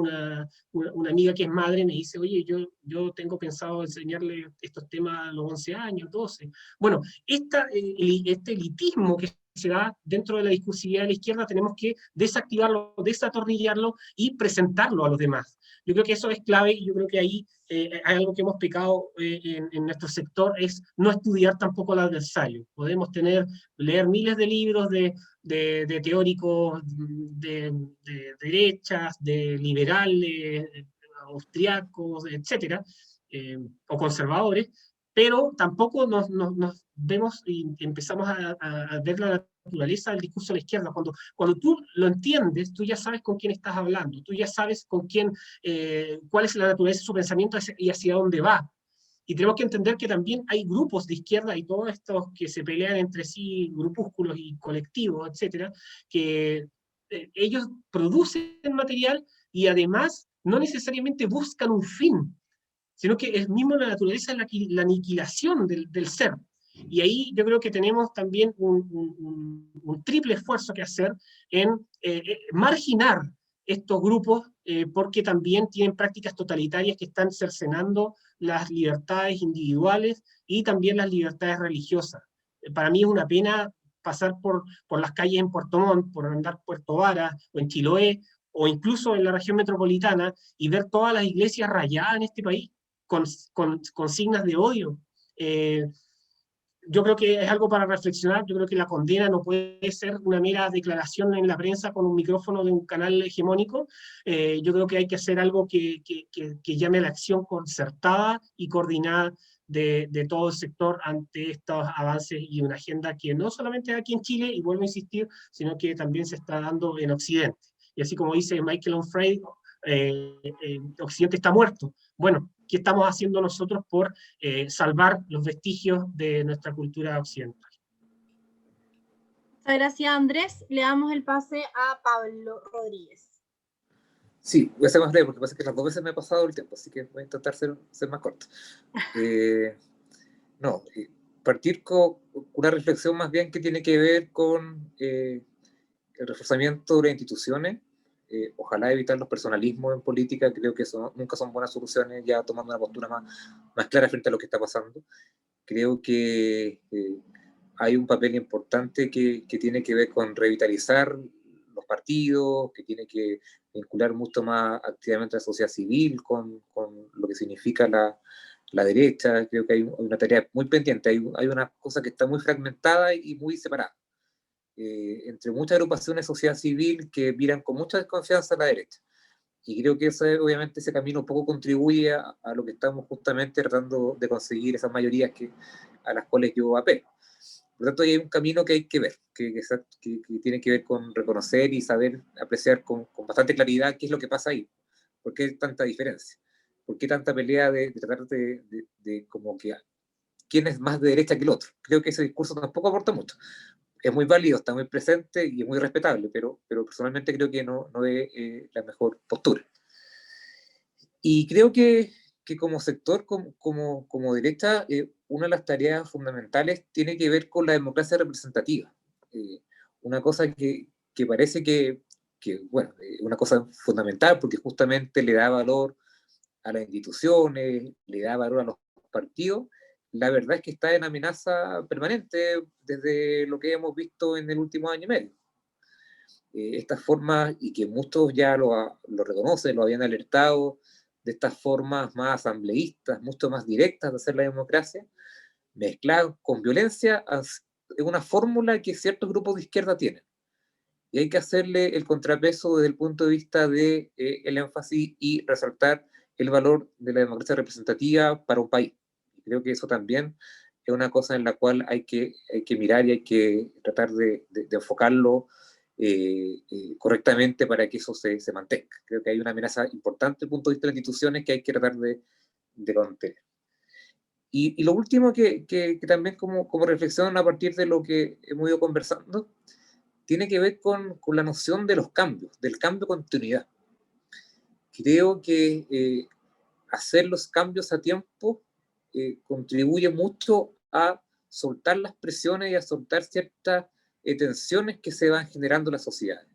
amiga que es madre, me dice, oye, yo tengo pensado enseñarle estos temas a los 11 años, 12. Bueno, este elitismo que se da dentro de la discursividad de la izquierda, tenemos que desactivarlo, desatornillarlo y presentarlo a los demás. Yo creo que eso es clave y yo creo que ahí hay algo que hemos pecado en nuestro sector, es no estudiar tampoco al adversario. Podemos leer miles de libros de teóricos de derechas, de liberales, austriacos, etcétera, o conservadores, pero tampoco nos vemos y empezamos a ver la naturaleza del discurso de la izquierda. Cuando tú lo entiendes, tú ya sabes con quién estás hablando, tú ya sabes cuál es la naturaleza de su pensamiento y hacia dónde va. Y tenemos que entender que también hay grupos de izquierda y todos estos que se pelean entre sí, grupúsculos y colectivos, etcétera, que ellos producen material y además no necesariamente buscan un fin, sino que es mismo la naturaleza de la aniquilación del ser. Y ahí yo creo que tenemos también un triple esfuerzo que hacer en marginar estos grupos, porque también tienen prácticas totalitarias que están cercenando las libertades individuales y también las libertades religiosas. Para mí es una pena pasar por las calles en Puerto Montt, por andar Puerto Vara o en Chiloé, o incluso en la región metropolitana, y ver todas las iglesias rayadas en este país, con signas de odio. Yo creo que es algo para reflexionar. Yo creo que la condena no puede ser una mera declaración en la prensa con un micrófono de un canal hegemónico. Yo creo que hay que hacer algo que llame a la acción concertada y coordinada de todo el sector ante estos avances y una agenda que no solamente aquí en Chile, y vuelvo a insistir, sino que también se está dando en Occidente. Y así como dice Michael Onfray, Occidente está muerto. Bueno, ¿qué estamos haciendo nosotros por salvar los vestigios de nuestra cultura occidental? Muchas gracias, Andrés. Le damos el pase a Pablo Rodríguez. Sí, voy a ser más breve porque pasa que las 2 veces me ha pasado el tiempo, así que voy a intentar ser más corto. Partir con una reflexión más bien que tiene que ver con el reforzamiento de las instituciones. Ojalá evitar los personalismos en política. Creo que eso nunca son buenas soluciones, ya tomando una postura más clara frente a lo que está pasando. Creo que hay un papel importante que tiene que ver con revitalizar los partidos, que tiene que vincular mucho más activamente a la sociedad civil con lo que significa la derecha. Creo que hay una tarea muy pendiente, hay una cosa que está muy fragmentada y muy separada. Entre muchas agrupaciones de sociedad civil que miran con mucha desconfianza a la derecha. Y creo que obviamente ese camino un poco contribuye a lo que estamos justamente tratando de conseguir, esas mayorías a las cuales yo apelo. Por lo tanto, hay un camino que hay que ver, que tiene que ver con reconocer y saber apreciar con bastante claridad qué es lo que pasa ahí. ¿Por qué tanta diferencia? ¿Por qué tanta pelea de tratar de como que quién es más de derecha que el otro? Creo que ese discurso tampoco aporta mucho. Es muy válido, está muy presente y es muy respetable, pero personalmente creo que no es la mejor postura. Y creo que como sector, como derecha, una de las tareas fundamentales tiene que ver con la democracia representativa. Una cosa que parece que bueno, una cosa fundamental porque justamente le da valor a las instituciones, le da valor a los partidos. La verdad es que está en amenaza permanente desde lo que hemos visto en el último año y medio. Estas formas, y que muchos ya lo reconocen, lo habían alertado, de estas formas más asambleístas, mucho más directas de hacer la democracia, mezcladas con violencia, es una fórmula que ciertos grupos de izquierda tienen. Y hay que hacerle el contrapeso desde el punto de vista del énfasis y resaltar el valor de la democracia representativa para un país. Creo que eso también es una cosa en la cual hay que mirar y hay que tratar de enfocarlo correctamente para que eso se mantenga. Creo que hay una amenaza importante desde el punto de vista de las instituciones que hay que tratar de contener. Y lo último que también como reflexión a partir de lo que hemos ido conversando, tiene que ver con la noción de los cambios, del cambio de continuidad. Creo que hacer los cambios a tiempo contribuye mucho a soltar las presiones y a soltar ciertas tensiones que se van generando en la sociedad.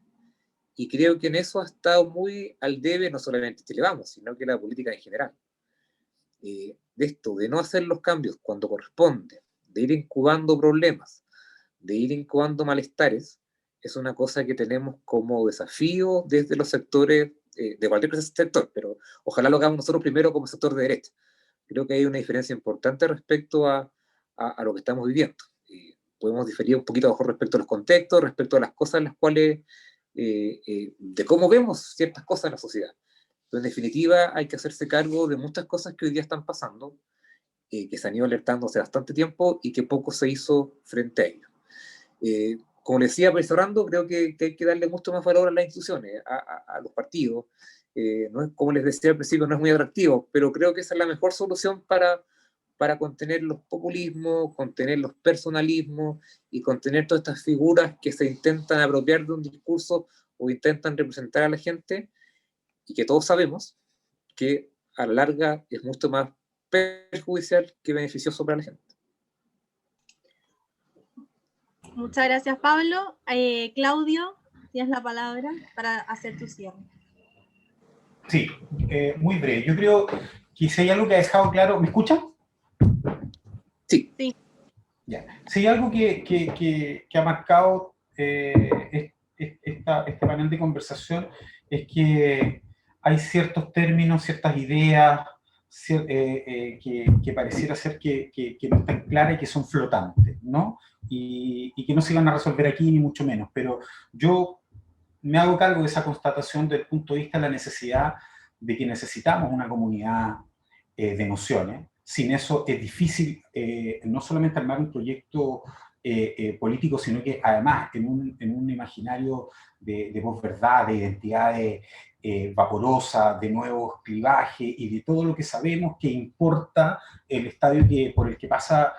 Y creo que en eso ha estado muy al debe, no solamente Chile Vamos, sino que la política en general. De esto, de no hacer los cambios cuando corresponde, de ir incubando problemas, de ir incubando malestares, es una cosa que tenemos como desafío desde los sectores, de cualquier sector, pero ojalá lo hagamos nosotros primero como sector de derecha. Creo que hay una diferencia importante respecto a lo que estamos viviendo. Podemos diferir un poquito mejor respecto a los contextos, respecto a las cosas en las cuales, de cómo vemos ciertas cosas en la sociedad. Pero en definitiva hay que hacerse cargo de muchas cosas que hoy día están pasando, que se han ido alertando hace bastante tiempo y que poco se hizo frente a ello. Como les decía, cerrando, creo que hay que darle mucho más valor a las instituciones, a los partidos. No es, como les decía al principio, no es muy atractivo, pero creo que esa es la mejor solución para contener los populismos, contener los personalismos y contener todas estas figuras que se intentan apropiar de un discurso o intentan representar a la gente, y que todos sabemos que a la larga es mucho más perjudicial que beneficioso para la gente. Muchas gracias, Pablo. Claudio, tienes la palabra para hacer tu cierre. Sí, muy breve. Yo creo que si hay algo que ha dejado claro... ¿Me escuchan? Sí. Sí. Ya. Si hay algo que ha marcado este panel de conversación es que hay ciertos términos, ciertas ideas que pareciera ser que no están claras y que son flotantes, ¿no? Y que no se van a resolver aquí, ni mucho menos. Pero yo me hago cargo de esa constatación desde el punto de vista de la necesidad de que necesitamos una comunidad de nociones. Sin eso es difícil no solamente armar un proyecto político, sino que además en un imaginario de posverdad, de identidades vaporosas, de nuevos clivajes y de todo lo que sabemos que importa el estadio por el que pasa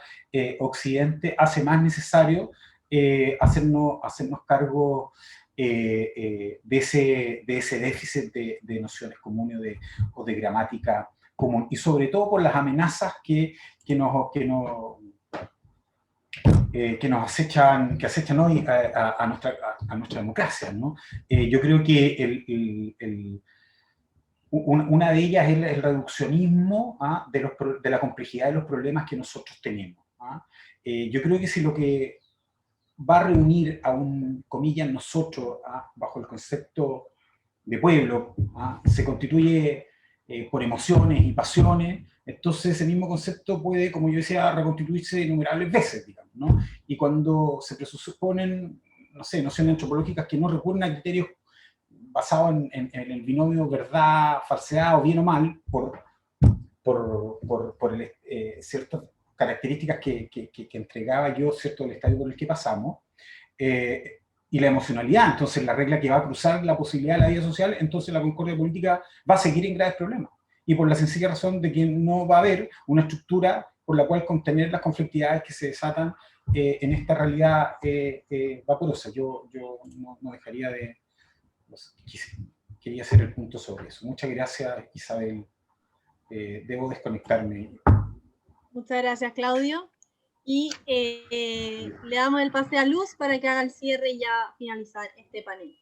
Occidente, hace más necesario hacernos cargo de ese déficit de nociones comunes o de gramática común, y sobre todo por las amenazas que nos acechan hoy a nuestra democracia, ¿no? Yo creo que una de ellas es el reduccionismo de la complejidad de los problemas que nosotros tenemos. Yo creo que si lo que va a reunir a comillas, nosotros, bajo el concepto de pueblo, se constituye por emociones y pasiones, entonces ese mismo concepto puede, como yo decía, reconstituirse innumerables veces, digamos, ¿no? Y cuando se presuponen, no sé, nociones antropológicas que no recurren a criterios basados en el binomio verdad, falsedad o bien o mal, por ciertas características que entregaba yo, ¿cierto?, del estadio por el que pasamos, y la emocionalidad, entonces la regla que va a cruzar la posibilidad de la vida social, entonces la concordia política va a seguir en graves problemas. Y por la sencilla razón de que no va a haber una estructura por la cual contener las conflictividades que se desatan en esta realidad vaporosa. Yo no dejaría de... quería hacer el punto sobre eso. Muchas gracias, Isabel. Debo desconectarme. Muchas gracias, Claudio. Y le damos el pase a Luz para que haga el cierre y ya finalizar este panel.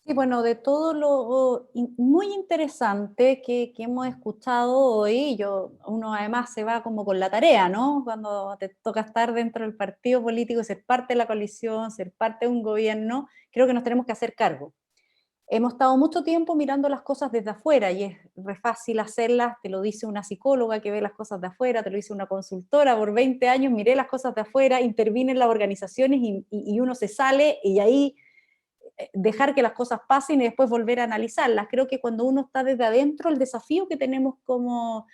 Sí, bueno, de todo lo muy interesante que hemos escuchado hoy, uno además se va como con la tarea, ¿no? Cuando te toca estar dentro del partido político, ser parte de la coalición, ser parte de un gobierno, creo que nos tenemos que hacer cargo. Hemos estado mucho tiempo mirando las cosas desde afuera y es re fácil hacerlas, te lo dice una psicóloga que ve las cosas de afuera, te lo dice una consultora, por 20 años miré las cosas de afuera, intervine en las organizaciones y uno se sale y ahí dejar que las cosas pasen y después volver a analizarlas. Creo que cuando uno está desde adentro, el desafío que tenemos como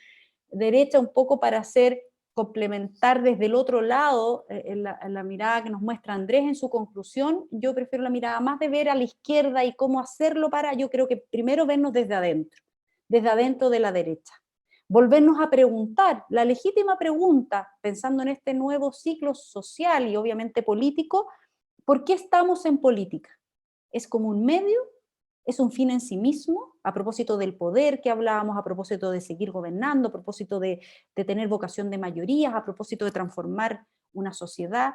derecha un poco para hacer complementar desde el otro lado en la mirada que nos muestra Andrés en su conclusión, yo prefiero la mirada más de ver a la izquierda y cómo hacerlo yo creo que primero vernos desde adentro de la derecha. Volvernos a preguntar, la legítima pregunta, pensando en este nuevo ciclo social y obviamente político, ¿por qué estamos en política? ¿Es como un medio? ¿Es un fin en sí mismo? A propósito del poder que hablábamos, a propósito de seguir gobernando, a propósito de tener vocación de mayorías, a propósito de transformar una sociedad.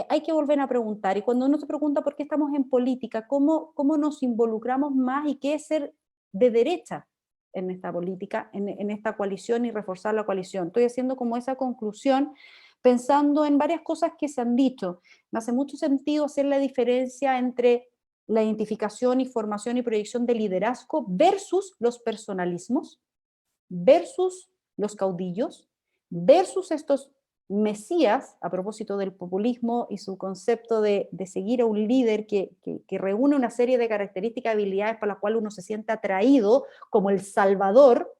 Hay que volver a preguntar. Y cuando uno se pregunta por qué estamos en política, ¿cómo nos involucramos más y qué es ser de derecha en esta política, en esta coalición y reforzar la coalición? Estoy haciendo como esa conclusión pensando en varias cosas que se han dicho. Me hace mucho sentido hacer la diferencia entre la identificación y formación y proyección de liderazgo versus los personalismos, versus los caudillos, versus estos mesías, a propósito del populismo y su concepto de seguir a un líder que reúne una serie de características y habilidades para las cuales uno se siente atraído como el salvador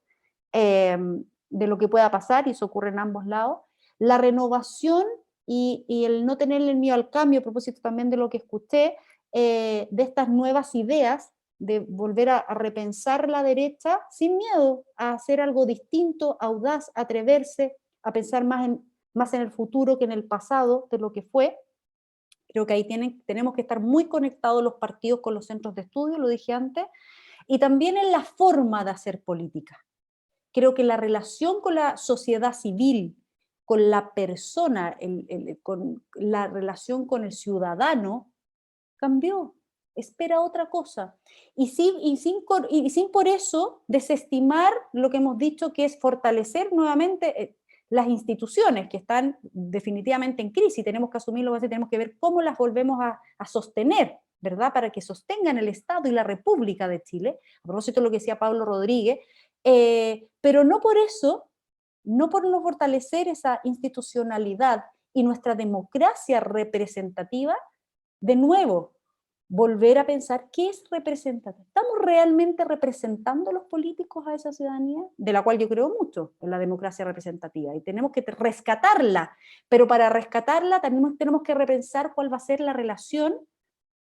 de lo que pueda pasar, y eso ocurre en ambos lados. La renovación y el no tenerle miedo al cambio, a propósito también de lo que escuché, de estas nuevas ideas, de volver a repensar la derecha sin miedo a hacer algo distinto, audaz, atreverse, a pensar más en el futuro que en el pasado de lo que fue. Creo que ahí tenemos que estar muy conectados los partidos con los centros de estudio, lo dije antes, y también en la forma de hacer política. Creo que la relación con la sociedad civil, con la persona, con la relación con el ciudadano, cambió. espera otra cosa. Y sin por eso desestimar lo que hemos dicho, que es fortalecer nuevamente las instituciones que están definitivamente en crisis. Tenemos que asumirlo, tenemos que ver cómo las volvemos a sostener, ¿verdad? Para que sostengan el Estado y la República de Chile. A propósito de lo que decía Pablo Rodríguez, pero no por eso, no por no fortalecer esa institucionalidad y nuestra democracia representativa, de nuevo, volver a pensar qué es representativo. ¿Estamos realmente representando los políticos a esa ciudadanía? De la cual yo creo mucho, en la democracia representativa, y tenemos que rescatarla, pero para rescatarla también tenemos que repensar cuál va a ser la relación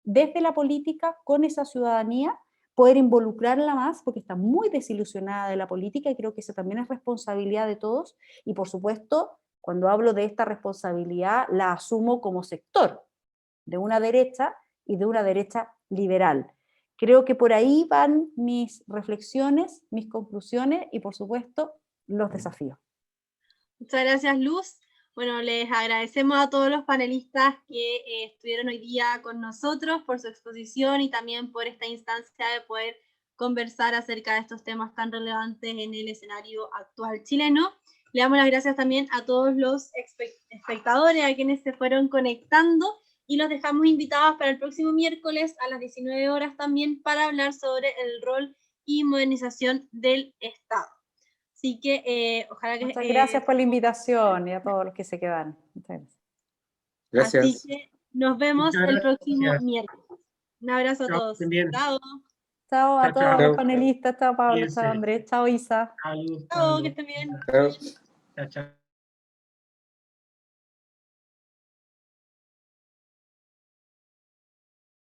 desde la política con esa ciudadanía, poder involucrarla más, porque está muy desilusionada de la política, y creo que eso también es responsabilidad de todos, y por supuesto, cuando hablo de esta responsabilidad, la asumo como sector, de una derecha y de una derecha liberal. Creo que por ahí van mis reflexiones, mis conclusiones y por supuesto los desafíos. Muchas gracias, Luz. Bueno, les agradecemos a todos los panelistas que estuvieron hoy día con nosotros por su exposición y también por esta instancia de poder conversar acerca de estos temas tan relevantes en el escenario actual chileno. Le damos las gracias también a todos los espectadores, a quienes se fueron conectando, y los dejamos invitados para el próximo miércoles a las 19 horas también para hablar sobre el rol y modernización del Estado. Así que ojalá que... Muchas gracias por la invitación y a todos los que se quedan. Muchas gracias. Gracias. Así que nos vemos el próximo miércoles. Un abrazo a todos. Chao. Chao a todos los panelistas. Chao Pablo, Cuídense. chao Andrés, chao Isa. Chao, que estén bien. Chao. Chao, chao.